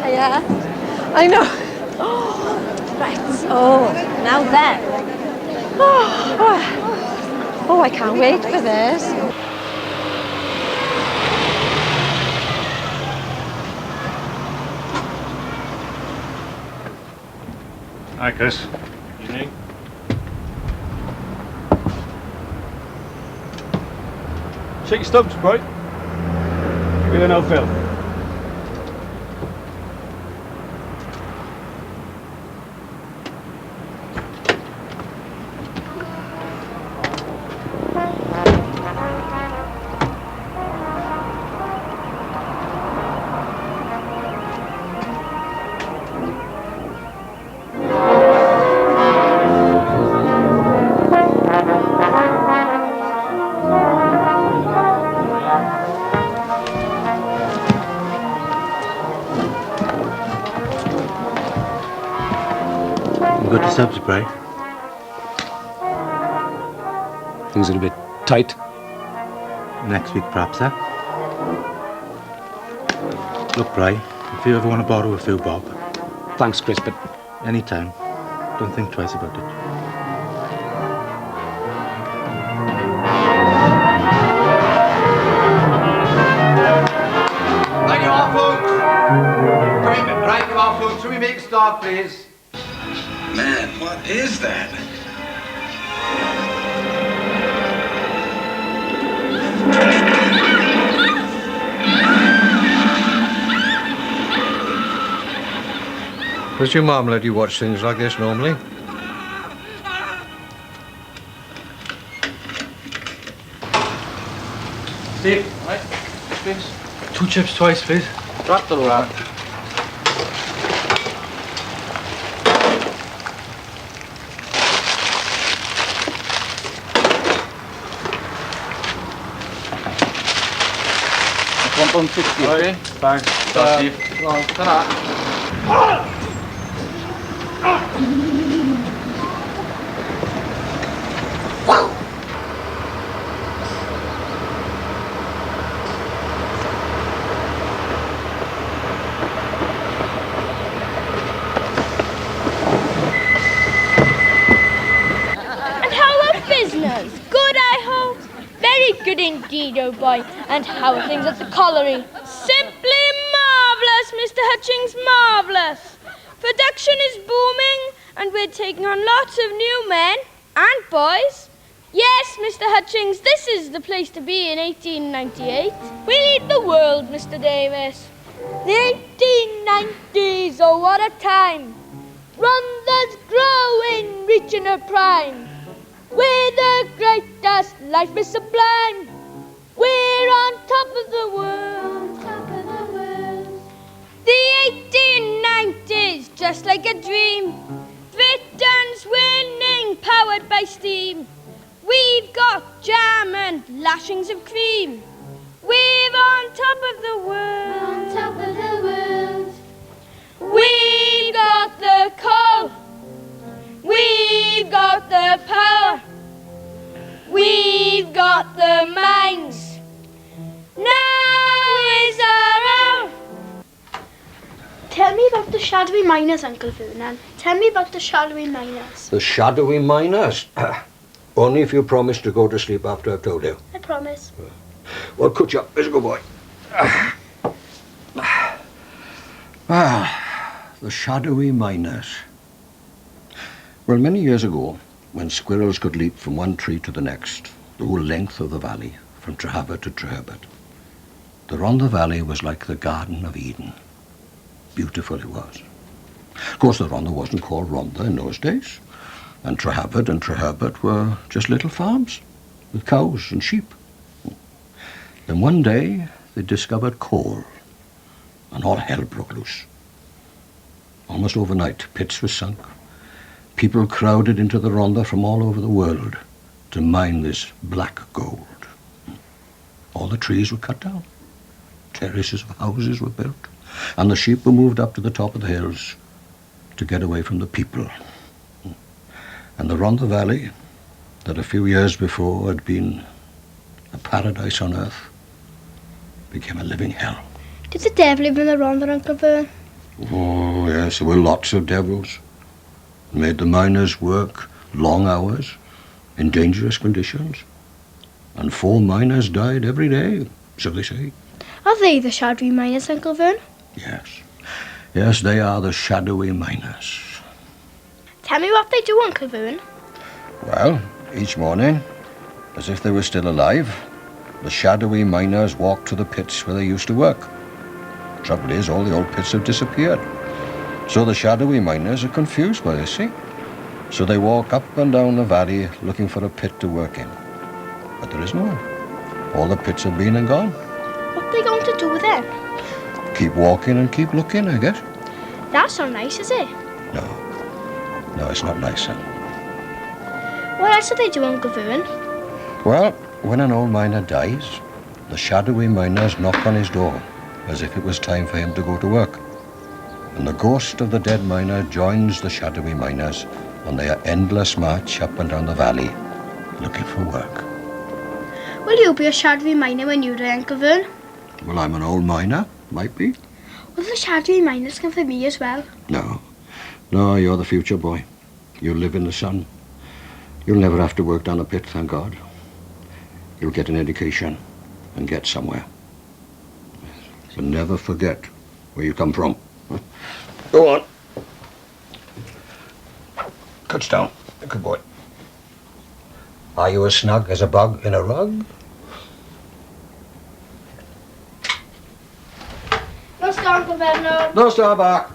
[SPEAKER 13] Yeah. I know. Right. Oh, now then. Oh, I can't wait for this.
[SPEAKER 18] Hi, Chris.
[SPEAKER 7] Evening.
[SPEAKER 18] Shake your stumps, boy. Give it no Phil.
[SPEAKER 17] Got the subs, Bray.
[SPEAKER 22] Things are a bit tight.
[SPEAKER 17] Next week, perhaps, eh? Look, Bray, if you ever want to borrow a few bob,
[SPEAKER 22] Thanks, Chris, but
[SPEAKER 17] anytime, don't think twice about it.
[SPEAKER 1] Thank you, all folks. Come on, folks. Shall we make a start, please?
[SPEAKER 2] Man, what is that?
[SPEAKER 4] Does your mum let you watch things like this normally?
[SPEAKER 22] Steve,
[SPEAKER 1] Right, please.
[SPEAKER 22] 2 chips twice, please.
[SPEAKER 1] Drop the rock.
[SPEAKER 22] £1.60.
[SPEAKER 1] Okay.
[SPEAKER 22] Thanks.
[SPEAKER 1] Steve. Well, ta-ra.
[SPEAKER 24] And how are business? Good, I hope. Very good indeed, oh boy. And how are things at the colliery? Simply marvellous, Mr. Hutchings, marvellous. Production is booming, and we're taking on lots of new men And boys. Yes, Mr. Hutchings, this is the place to be in 1898. We need the world, Mr. Davis. The 1890s, oh what a time. Rhondda's growing, reaching her prime. We're the greatest, life is sublime. We're on top of the world, top of the world. The 1890s, just like a dream. Britain's winning, powered by steam. We've got jam and lashings of cream. We're on top of the world, on top of the world. We've got the coal. We've got the power. We've got the mines. Now is our hour.
[SPEAKER 8] Tell me about the shadowy miners, Uncle Vernon. Tell me about the shadowy miners.
[SPEAKER 4] The shadowy miners? Only if you promise to go to sleep after I've told you.
[SPEAKER 8] I promise.
[SPEAKER 4] Well, cut you up. Let's go, boy. The shadowy miners. Well, many years ago, when squirrels could leap from one tree to the next, the whole length of the valley, from Trehavert to Treherbert, the Rhondda Valley was like the Garden of Eden. Beautiful it was. Of course, the Rhondda wasn't called Rhondda in those days, and Trehavert and Treherbert were just little farms with cows and sheep. Then one day, they discovered coal, and all hell broke loose. Almost overnight, pits were sunk. People crowded into the Rhondda from all over the world to mine this black gold. All the trees were cut down. Terraces of houses were built. And the sheep were moved up to the top of the hills to get away from the people. And the Rhondda Valley, that a few years before had been a paradise on earth, became a living hell.
[SPEAKER 8] Did the devil live in the Rhondda, Uncle Vern?
[SPEAKER 4] Oh, yes, there were lots of devils. Made the miners work long hours in dangerous conditions. And 4 miners died every day, so they say.
[SPEAKER 8] Are they the shadowy miners, Uncle Vern?
[SPEAKER 4] Yes. Yes, they are the shadowy miners.
[SPEAKER 8] Tell me what they do, Uncle Vern.
[SPEAKER 4] Well, each morning, as if they were still alive, the shadowy miners walk to the pits where they used to work. Trouble is, all the old pits have disappeared. So the shadowy miners are confused by this, see? So they walk up and down the valley looking for a pit to work in. But there is no one. All the pits have been and gone.
[SPEAKER 8] What are they going to do then?
[SPEAKER 4] Keep walking and keep looking, I guess.
[SPEAKER 8] That's not nice, is it?
[SPEAKER 4] No, it's not nice, son.
[SPEAKER 8] What else do they do, Uncle Vern?
[SPEAKER 4] Well, when an old miner dies, the shadowy miners knock on his door as if it was time for him to go to work. And the ghost of the dead miner joins the shadowy miners on their endless march up and down the valley, looking for work.
[SPEAKER 8] Will you be a shadowy miner when you die, Uncle Vern?
[SPEAKER 4] Well, I'm an old miner, might be.
[SPEAKER 8] Will the shadowy miners come for me as well?
[SPEAKER 4] No, you're the future, boy. You'll live in the sun. You'll never have to work down a pit, thank God. You'll get an education and get somewhere. So never forget where you come from. Go on. Cuts down. Good boy. Are you as snug as a bug in a rug?
[SPEAKER 8] No star, Uncle Vern, no.
[SPEAKER 4] No star back.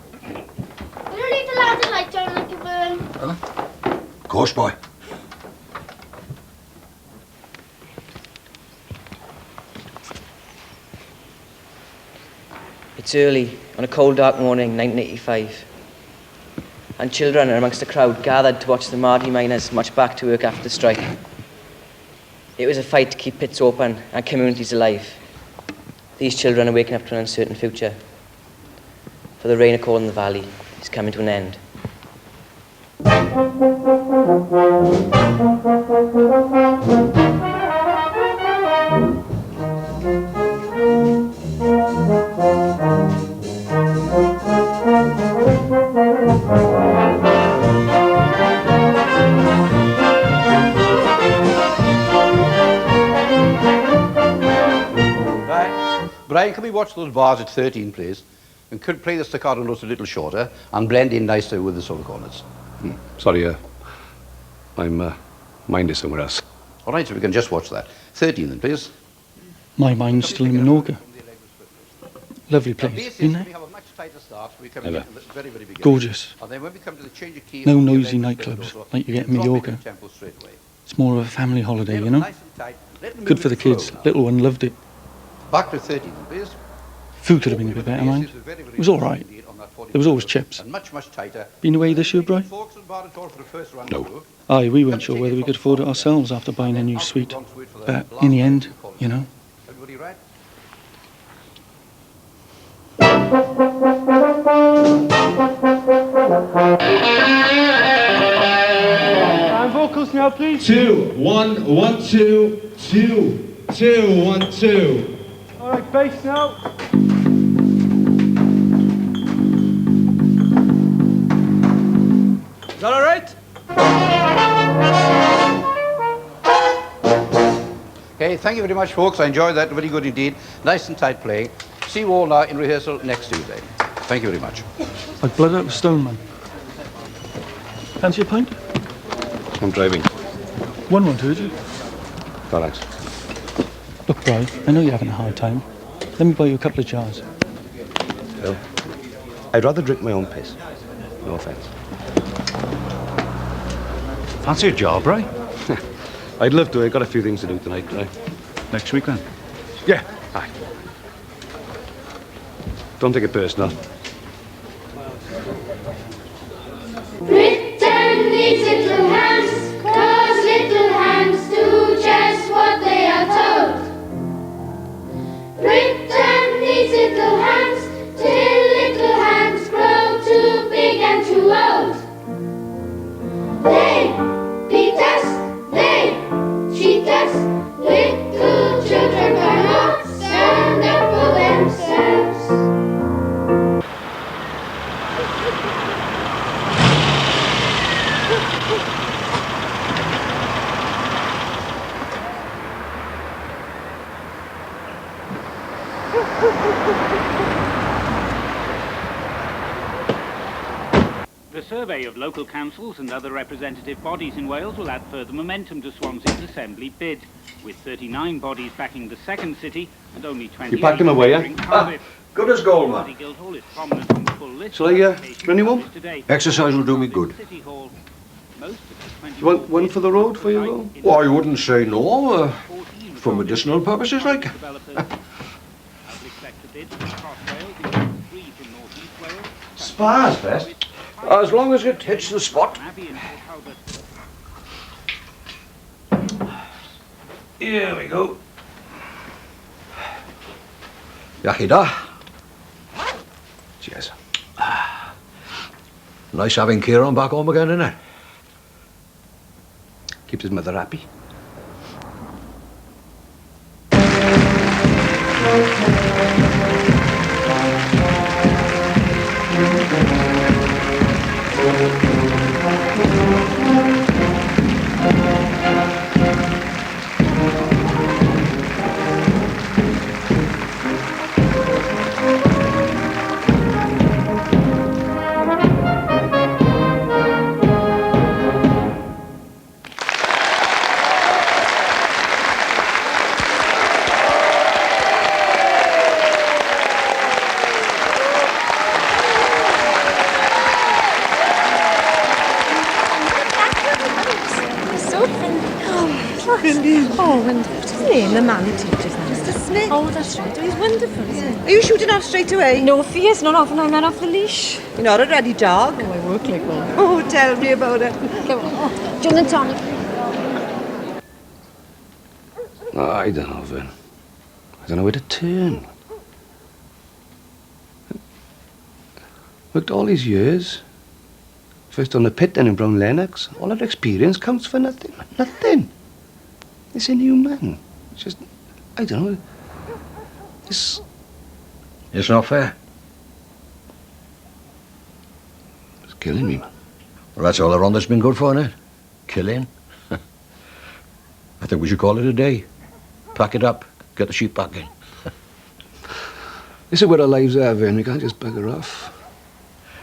[SPEAKER 8] Will you leave the lantern light down, Uncle Vern?
[SPEAKER 4] Of course, boy.
[SPEAKER 7] It's early on a cold, dark morning, 1985. And children are amongst the crowd gathered to watch the Mardy miners march back to work after the strike. It was a fight to keep pits open and communities alive. These children are waking up to an uncertain future. For the rain of coal in the valley is coming to an end.
[SPEAKER 17] Brian, can we watch those bars at 13, please? And could play the staccato notes a little shorter and blend in nicer with the solo corners.
[SPEAKER 15] Sorry, I'm
[SPEAKER 17] Mind is somewhere else.
[SPEAKER 15] All right, so we can just watch that. 13 then, please.
[SPEAKER 16] My mind's still in Menorca. Lovely place, been there?
[SPEAKER 17] Ever.
[SPEAKER 16] Gorgeous. No noisy nightclubs like you get in Mallorca. It's more of a family holiday, you know? Good for the kids. Little one loved it.
[SPEAKER 15] Back to 13 then, please.
[SPEAKER 16] Food could have been a bit better, mind. It was all right. There was always chips.
[SPEAKER 15] Much tighter.
[SPEAKER 16] Been away this year, Brian?
[SPEAKER 15] No.
[SPEAKER 16] Aye, we weren't sure whether we could afford it ourselves after buying a new suite. But in the end, you know.
[SPEAKER 15] Everybody right?
[SPEAKER 11] And vocals now, please.
[SPEAKER 1] 2, 1, 1, 2, 2, 2, 1, 2.
[SPEAKER 11] All right, bass now.
[SPEAKER 1] Is that all right?
[SPEAKER 15] Okay, thank you very much, folks. I enjoyed that. Very good indeed. Nice and tight playing. See you all now in rehearsal next Tuesday. Thank you very much.
[SPEAKER 16] Like blood out of stone, man. Fancy a pint?
[SPEAKER 17] I'm driving.
[SPEAKER 16] One won't hurt you.
[SPEAKER 17] Thanks.
[SPEAKER 16] Look, Brian, I know you're having a hard time. Let me buy you a couple of jars.
[SPEAKER 17] Well, I'd rather drink my own piss. No offence.
[SPEAKER 18] Fancy a job, right?
[SPEAKER 17] I'd love to. I've got a few things to do tonight, right?
[SPEAKER 18] Next week then?
[SPEAKER 17] Yeah, aye. Don't take it personal.
[SPEAKER 8] Britain needs little hands, 'cause little hands do just what they are told. Britain needs little hands, till little hands grow too big and too old. They beat us, they cheat us, little children cannot stand up for themselves.
[SPEAKER 19] The survey of local councils and other representative bodies in Wales will add further momentum to Swansea's Assembly bid, with 39 bodies backing the second city and only 20
[SPEAKER 17] You packed them away,
[SPEAKER 15] Good as gold, man.
[SPEAKER 17] Shall I bring you one?
[SPEAKER 4] Exercise will do me good.
[SPEAKER 17] You want one for the road for you, though?
[SPEAKER 4] Well, I wouldn't say no, for medicinal purposes, like. Spa's best. As long as it hits the spot.
[SPEAKER 17] Here we go.
[SPEAKER 4] Yahida.
[SPEAKER 17] Cheers.
[SPEAKER 4] Nice having Kieran back home again, isn't it?
[SPEAKER 17] Keeps his mother happy.
[SPEAKER 13] Oh, and what's his name, the man who teaches them? Mr. Smith. Oh, that's right. Oh, he's wonderful, isn't he?
[SPEAKER 20] Are you shooting off straight away?
[SPEAKER 13] No fears, not often I'm not off the leash.
[SPEAKER 20] You're not a ready dog.
[SPEAKER 13] Oh, I work like one.
[SPEAKER 20] Oh, tell me about it.
[SPEAKER 13] Come on. Oh, gin and tonic.
[SPEAKER 17] Oh, I don't know, Vern. I don't know where to turn. Worked all these years. First on the pit, then in Brown Lennox. All that experience counts for nothing. Nothing. It's inhuman. It's just, I don't know. It's
[SPEAKER 4] not fair.
[SPEAKER 17] It's killing me, man.
[SPEAKER 4] Well, that's all the Rhondda's been good for, isn't it? Killing. I think we should call it a day. Pack it up, get the sheep back in.
[SPEAKER 17] This is where our lives are, Vern. We can't just bugger off.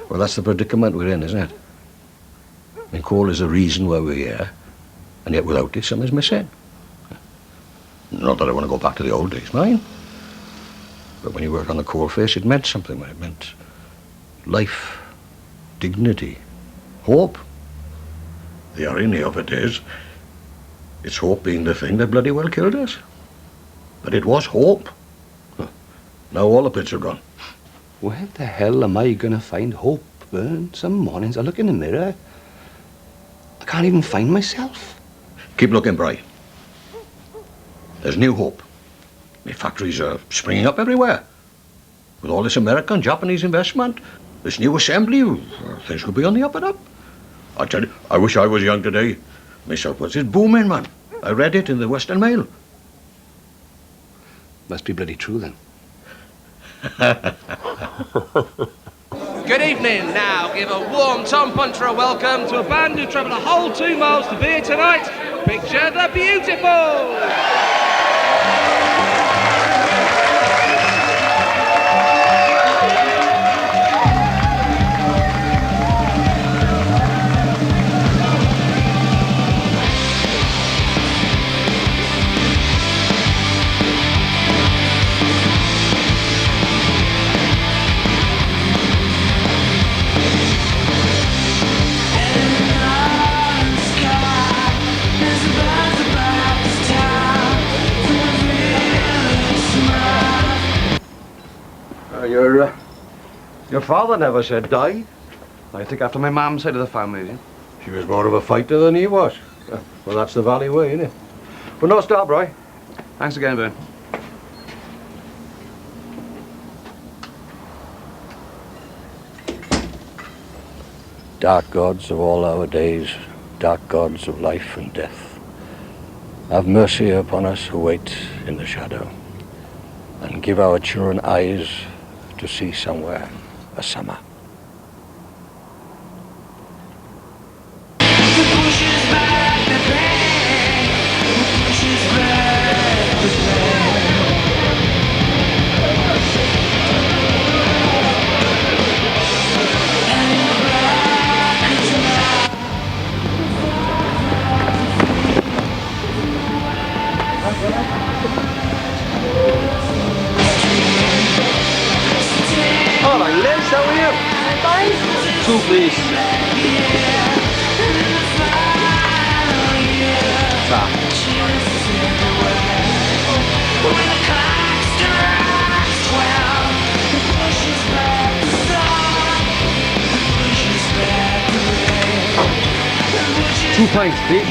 [SPEAKER 4] Well, that's the predicament we're in, isn't it? I mean, coal is the reason why we're here. And yet without it, something's missing. Not that I want to go back to the old days, mind. But when you worked on the coalface, it meant something. It meant life, dignity, hope. The irony of it is, it's hope being the thing that bloody well killed us. But it was hope. Now all the bits are gone.
[SPEAKER 17] Where the hell am I going to find hope, Vern? Some mornings I look in the mirror, I can't even find myself.
[SPEAKER 4] Keep looking, Bri. There's new hope. The factories are springing up everywhere. With all this American, Japanese investment, this new assembly, things could be on the up and up. I tell you, I wish I was young today. Myself was just booming, man. I read it in the Western Mail.
[SPEAKER 17] Must be bloody true, then.
[SPEAKER 11] Good evening. Now give a warm Tom Punter a welcome to a band who travelled a whole 2 miles to be here tonight. Picture the Beautiful.
[SPEAKER 15] Your father never said die. I think after my mum's side of the family, she was more of a fighter than he was. Well, that's the Valley way, isn't it? But no stop, Roy. Thanks again, Ben.
[SPEAKER 4] Dark gods of all our days, dark gods of life and death, have mercy upon us who wait in the shadow, and give our children eyes to see somewhere a summer.
[SPEAKER 11] All right, Liz, how are you? Fine. 2, please.
[SPEAKER 15] Two pints, please.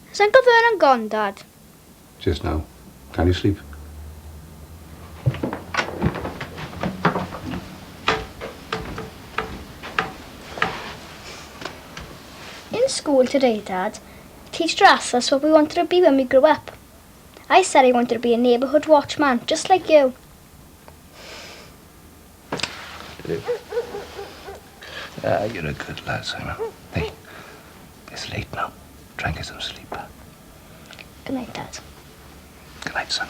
[SPEAKER 24] Has Uncle Vernon gone, Dad?
[SPEAKER 17] Just now. Can you sleep?
[SPEAKER 24] In school today, Dad, the teacher asked us what we wanted to be when we grew up. I said I wanted to be a neighbourhood watchman, just like you.
[SPEAKER 17] You're a good lad, Simon. Hey, it's late now. Try and get some sleep.
[SPEAKER 24] Good night, Dad.
[SPEAKER 17] Good night, son.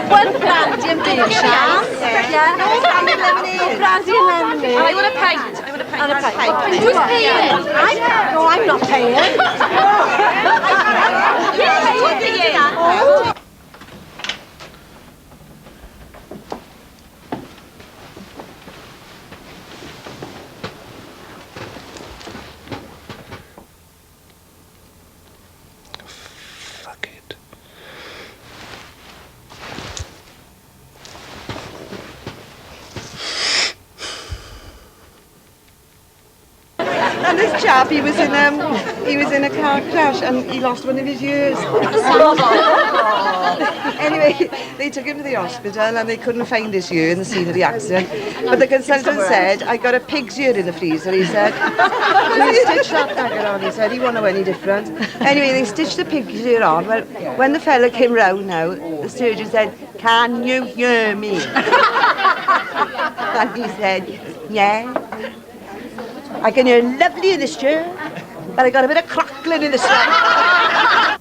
[SPEAKER 13] One brandy and beer, Sham. Yeah, no brandy and lemonade. Brandy and lemonade. I want a pint. I want a pint. And a pint. Who's paying? No, I'm not paying. Yes,
[SPEAKER 20] And this chap, he was in a car crash and he lost one of his ears. Anyway, they took him to the hospital and they couldn't find his ear in the scene of the accident. But the consultant said, I got a pig's ear in the freezer, he said. So he stitched that dagger on, he said, he won't know any different. Anyway, they stitched the pig's ear on. Well, when the fella came round now, the surgeon said, can you hear me? And he said, yeah. I can hear lovely in this chair, but I got a bit of crackling in the stomach.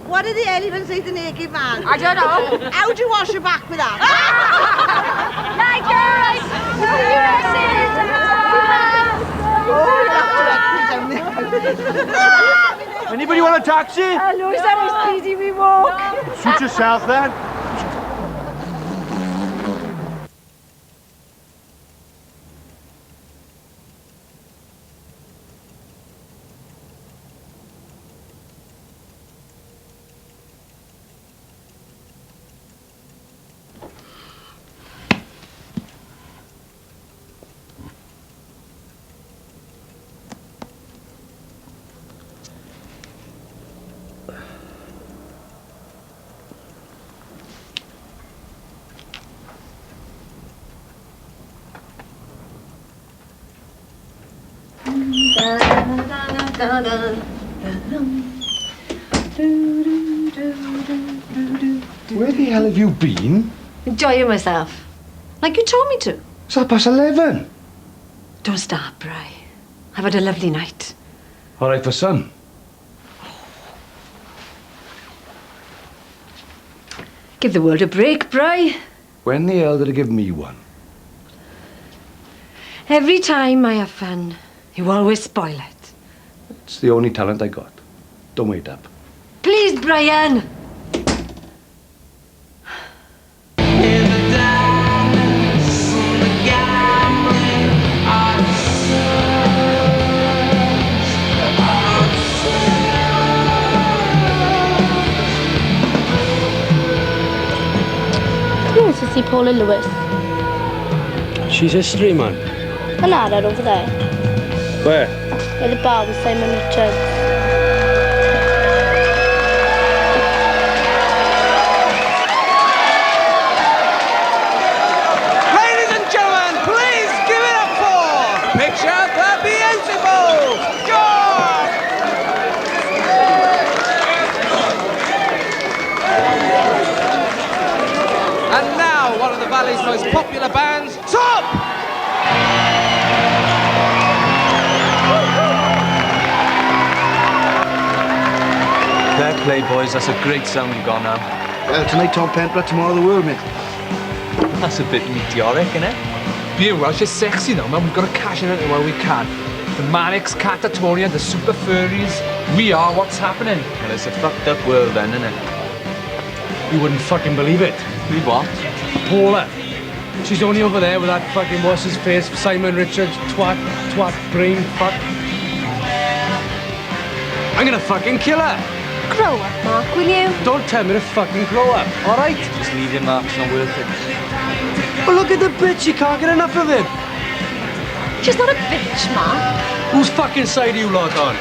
[SPEAKER 20] What did the elephant say to the naked man? I don't know. How do you wash your back with that?
[SPEAKER 18] Anybody want a taxi?
[SPEAKER 13] Hello, is that as speedy we walk?
[SPEAKER 18] Suit yourself then.
[SPEAKER 17] Where the hell have you been?
[SPEAKER 13] Enjoying myself. Like you told me to.
[SPEAKER 17] It's 11:30.
[SPEAKER 13] Don't start, Bri. I've had a lovely night.
[SPEAKER 17] All right for son.
[SPEAKER 13] Give the world a break, Bri.
[SPEAKER 17] When the hell did I give me one?
[SPEAKER 13] Every time I have fun, you always spoil it.
[SPEAKER 17] It's the only talent I got. Don't wait up.
[SPEAKER 13] Please, Brian.
[SPEAKER 24] To see Paula Lewis.
[SPEAKER 22] She's history, man.
[SPEAKER 24] And Anna over there.
[SPEAKER 22] Where?
[SPEAKER 24] At the bar with Simon Richards.
[SPEAKER 11] Ladies and gentlemen, please give it up for Picture the Beautiful, George! And now, one of the Valley's most popular bands, Top!
[SPEAKER 22] Fair play, boys. That's a great sound you got now.
[SPEAKER 18] Well, tonight Tom Pemper, tomorrow the world, mate.
[SPEAKER 22] That's a bit meteoric, innit?
[SPEAKER 1] Being Welsh is sexy now, man. We've got to cash in it while we can. The Manics, Catatonia, the Super Furries, We are what's happening.
[SPEAKER 21] Well, it's a fucked up world then, isn't it?
[SPEAKER 22] You wouldn't fucking believe it.
[SPEAKER 21] Believe what?
[SPEAKER 22] Paula. She's only over there with that fucking what's his face, Simon Richards, twat, brain, fuck. I'm gonna fucking kill her.
[SPEAKER 13] Grow up, Mark, will you?
[SPEAKER 22] Don't tell me to fucking grow up, all right?
[SPEAKER 21] Just leave him, Mark. It's not worth it.
[SPEAKER 22] But look at the bitch. She can't get enough of him.
[SPEAKER 13] She's not a bitch, Mark.
[SPEAKER 22] Whose fucking side are you lot on?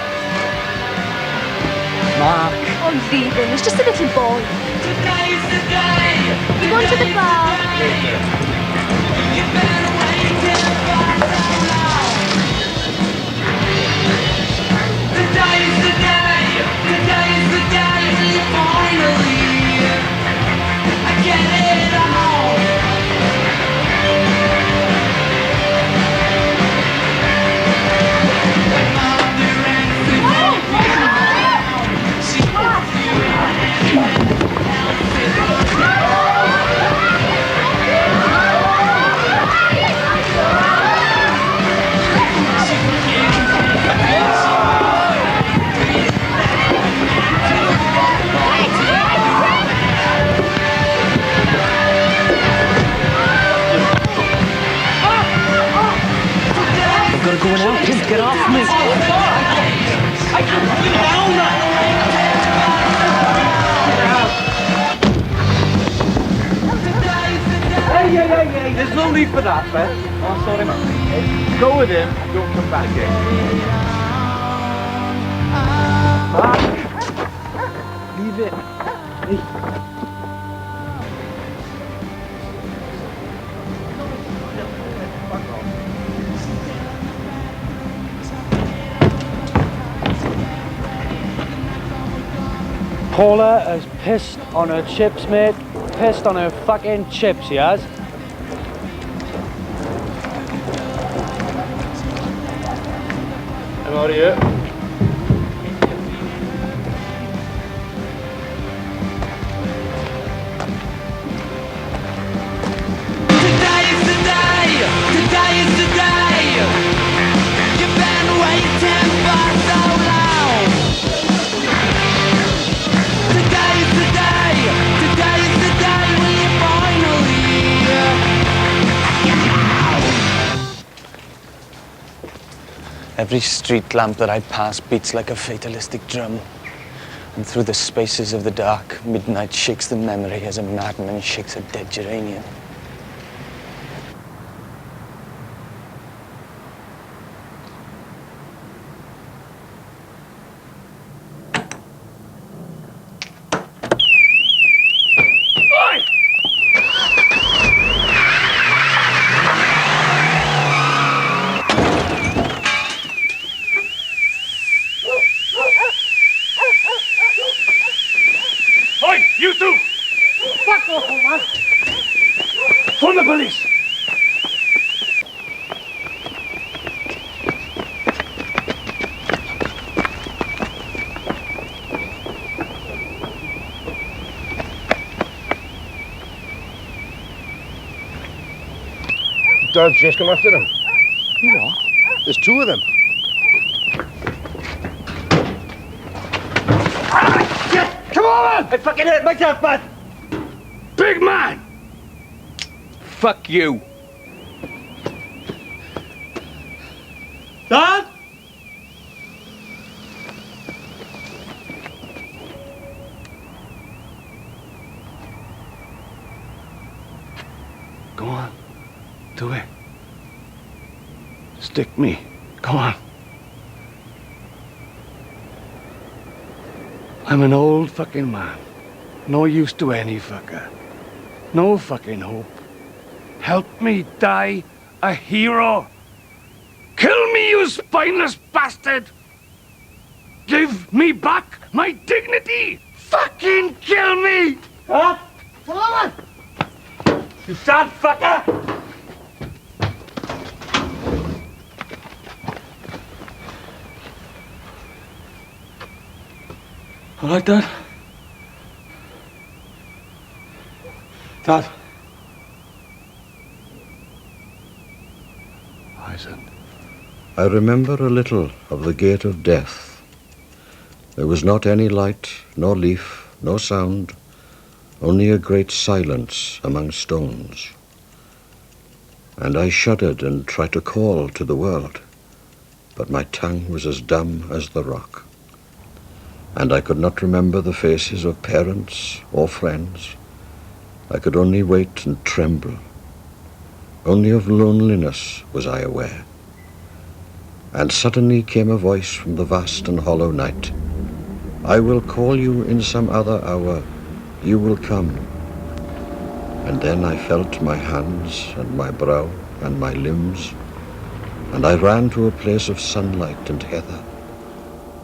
[SPEAKER 22] Mark.
[SPEAKER 13] Oh, leave him. He's just a little boy.
[SPEAKER 8] Today's the day.
[SPEAKER 13] You going to the bar?
[SPEAKER 8] You've been waiting for so long. Today's the day. Today's the day when you finally get it all.
[SPEAKER 22] I've got to go now. Kim, get off me.
[SPEAKER 8] I can put it down now.
[SPEAKER 1] Hey, there's no need for that, Beth. I'll sort him out. Go with him, don't come back here. Mark, leave it. Hey.
[SPEAKER 22] Paula has pissed on her chips, mate. Pissed on her fucking chips, she has.
[SPEAKER 1] I'm out of here.
[SPEAKER 8] Today is the day. Today is the day. You've been waiting for so long. Today is the day. Today is the day when you finally
[SPEAKER 21] Every street lamp that I pass beats like a fatalistic drum. And through the spaces of the dark, midnight shakes the memory as a madman shakes a dead geranium.
[SPEAKER 22] Oi, you two! Fuck off, man! Phone the police!
[SPEAKER 15] Dad's just come after them.
[SPEAKER 22] What?
[SPEAKER 15] There's two of them.
[SPEAKER 22] Come on! I fucking hurt myself, man! Big man!
[SPEAKER 21] Fuck you!
[SPEAKER 22] Dad?
[SPEAKER 15] Go on. Do it. Stick me. Go on. I'm an old fucking man. No use to any fucker. No fucking hope. Help me die a hero. Kill me, you spineless bastard. Give me back my dignity. Fucking kill me.
[SPEAKER 22] Huh? Come on! You sad fucker!
[SPEAKER 16] All right, Dad? Dad?
[SPEAKER 15] I said.
[SPEAKER 4] I remember a little of the gate of death, There was not any light, nor leaf, no sound, only a great silence among stones. And I shuddered and tried to call to the world, but my tongue was as dumb as the rock. And I could not remember the faces of parents or friends. I could only wait and tremble. Only of loneliness was I aware. And suddenly came a voice from the vast and hollow night. I will call you in some other hour. You will come. And then I felt my hands and my brow and my limbs, and I ran to a place of sunlight and heather,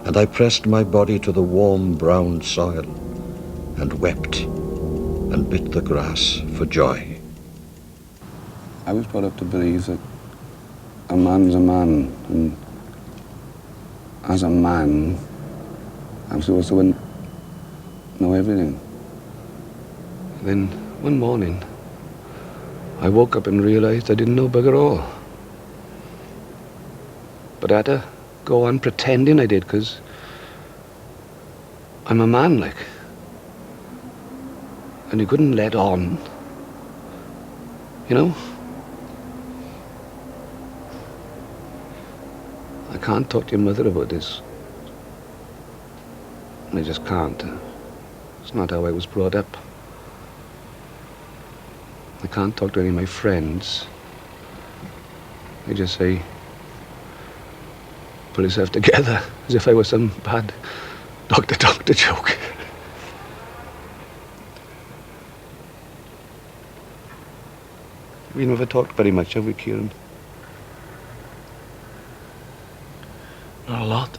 [SPEAKER 4] and I pressed my body to the warm brown soil, and wept, and bit the grass for joy.
[SPEAKER 21] I was brought up to believe that a man's a man, and as a man, I'm supposed to know everything.
[SPEAKER 15] Then, one morning, I woke up and realized I didn't know bugger all. But I had to go on pretending I did, because I'm a man, like. And you couldn't let on, you know? I can't talk to your mother about this. I just can't. It's not how I was brought up. I can't talk to any of my friends. They just say, pull yourself together, as if I was some bad doctor joke. We never talked very much, have we, Kieran?
[SPEAKER 16] Not a lot.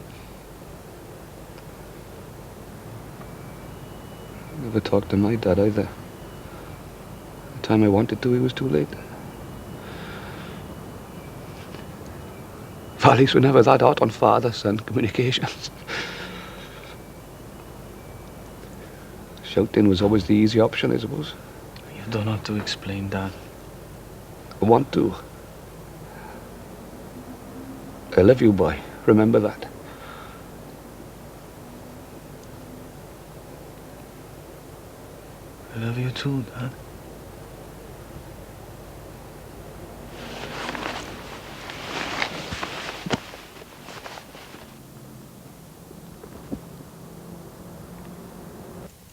[SPEAKER 15] Never talked to my dad either. The time I wanted to, he was too late. Valleys were never that hot on father-son communications. Shouting was always the easy option, I suppose.
[SPEAKER 16] You don't have to explain that.
[SPEAKER 15] I want to. I love you, boy. Remember that.
[SPEAKER 16] I love you too, Dad.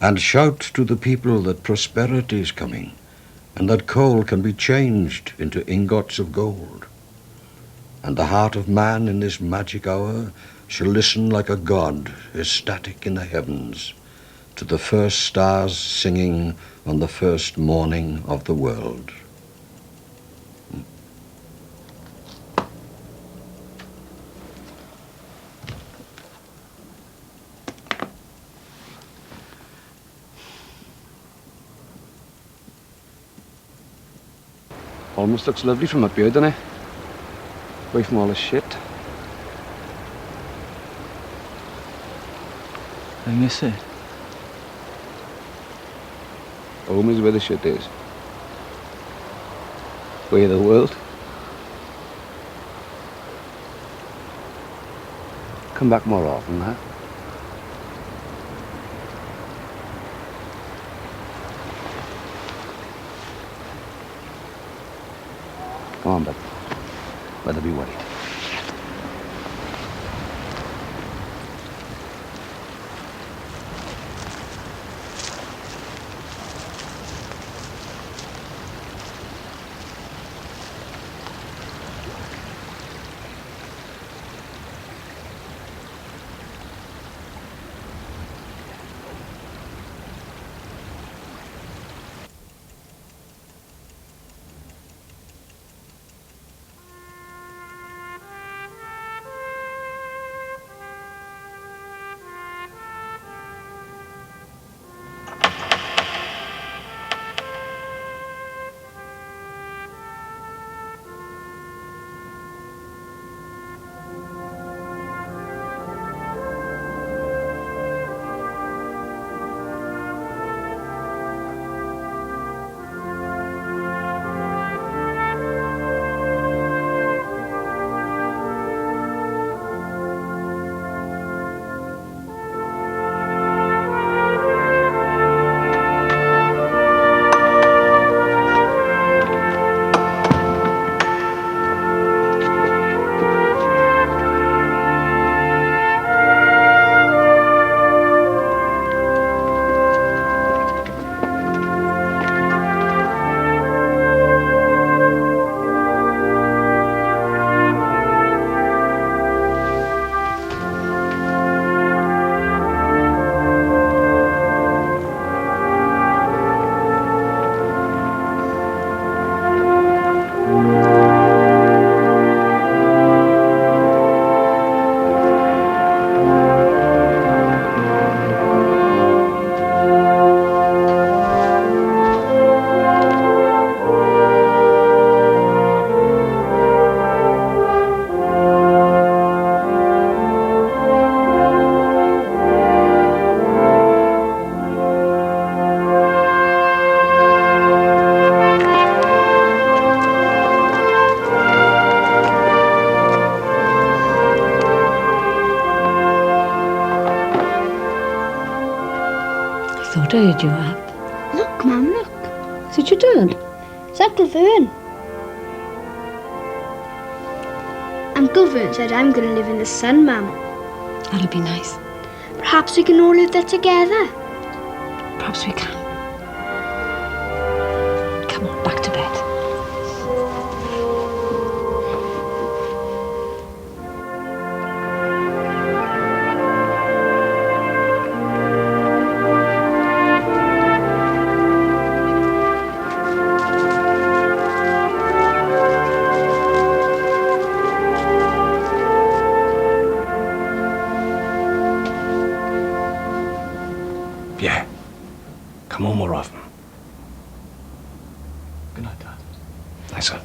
[SPEAKER 4] And shout to the people that prosperity is coming, and that coal can be changed into ingots of gold. And the heart of man in this magic hour shall listen like a god ecstatic in the heavens to the first stars singing on the first morning of the world.
[SPEAKER 15] Almost looks lovely from up here, doesn't it? Away from all the shit.
[SPEAKER 16] I miss it.
[SPEAKER 15] Home is where the shit is. Way of the world. Come back more often, huh? Come on, but let her be worried.
[SPEAKER 13] thought I heard you up.
[SPEAKER 24] Look, Mum, look.
[SPEAKER 13] Is it your dad?
[SPEAKER 24] It's Uncle Vern. Uncle Vern said I'm going to live in the sun, Mum.
[SPEAKER 13] That'll be nice.
[SPEAKER 24] Perhaps we can all live there together.
[SPEAKER 13] Perhaps we can. Come on, back to bed.
[SPEAKER 15] Yeah. Come home more often.
[SPEAKER 16] Good night, Dad.
[SPEAKER 15] Nice son.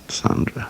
[SPEAKER 15] Sandra.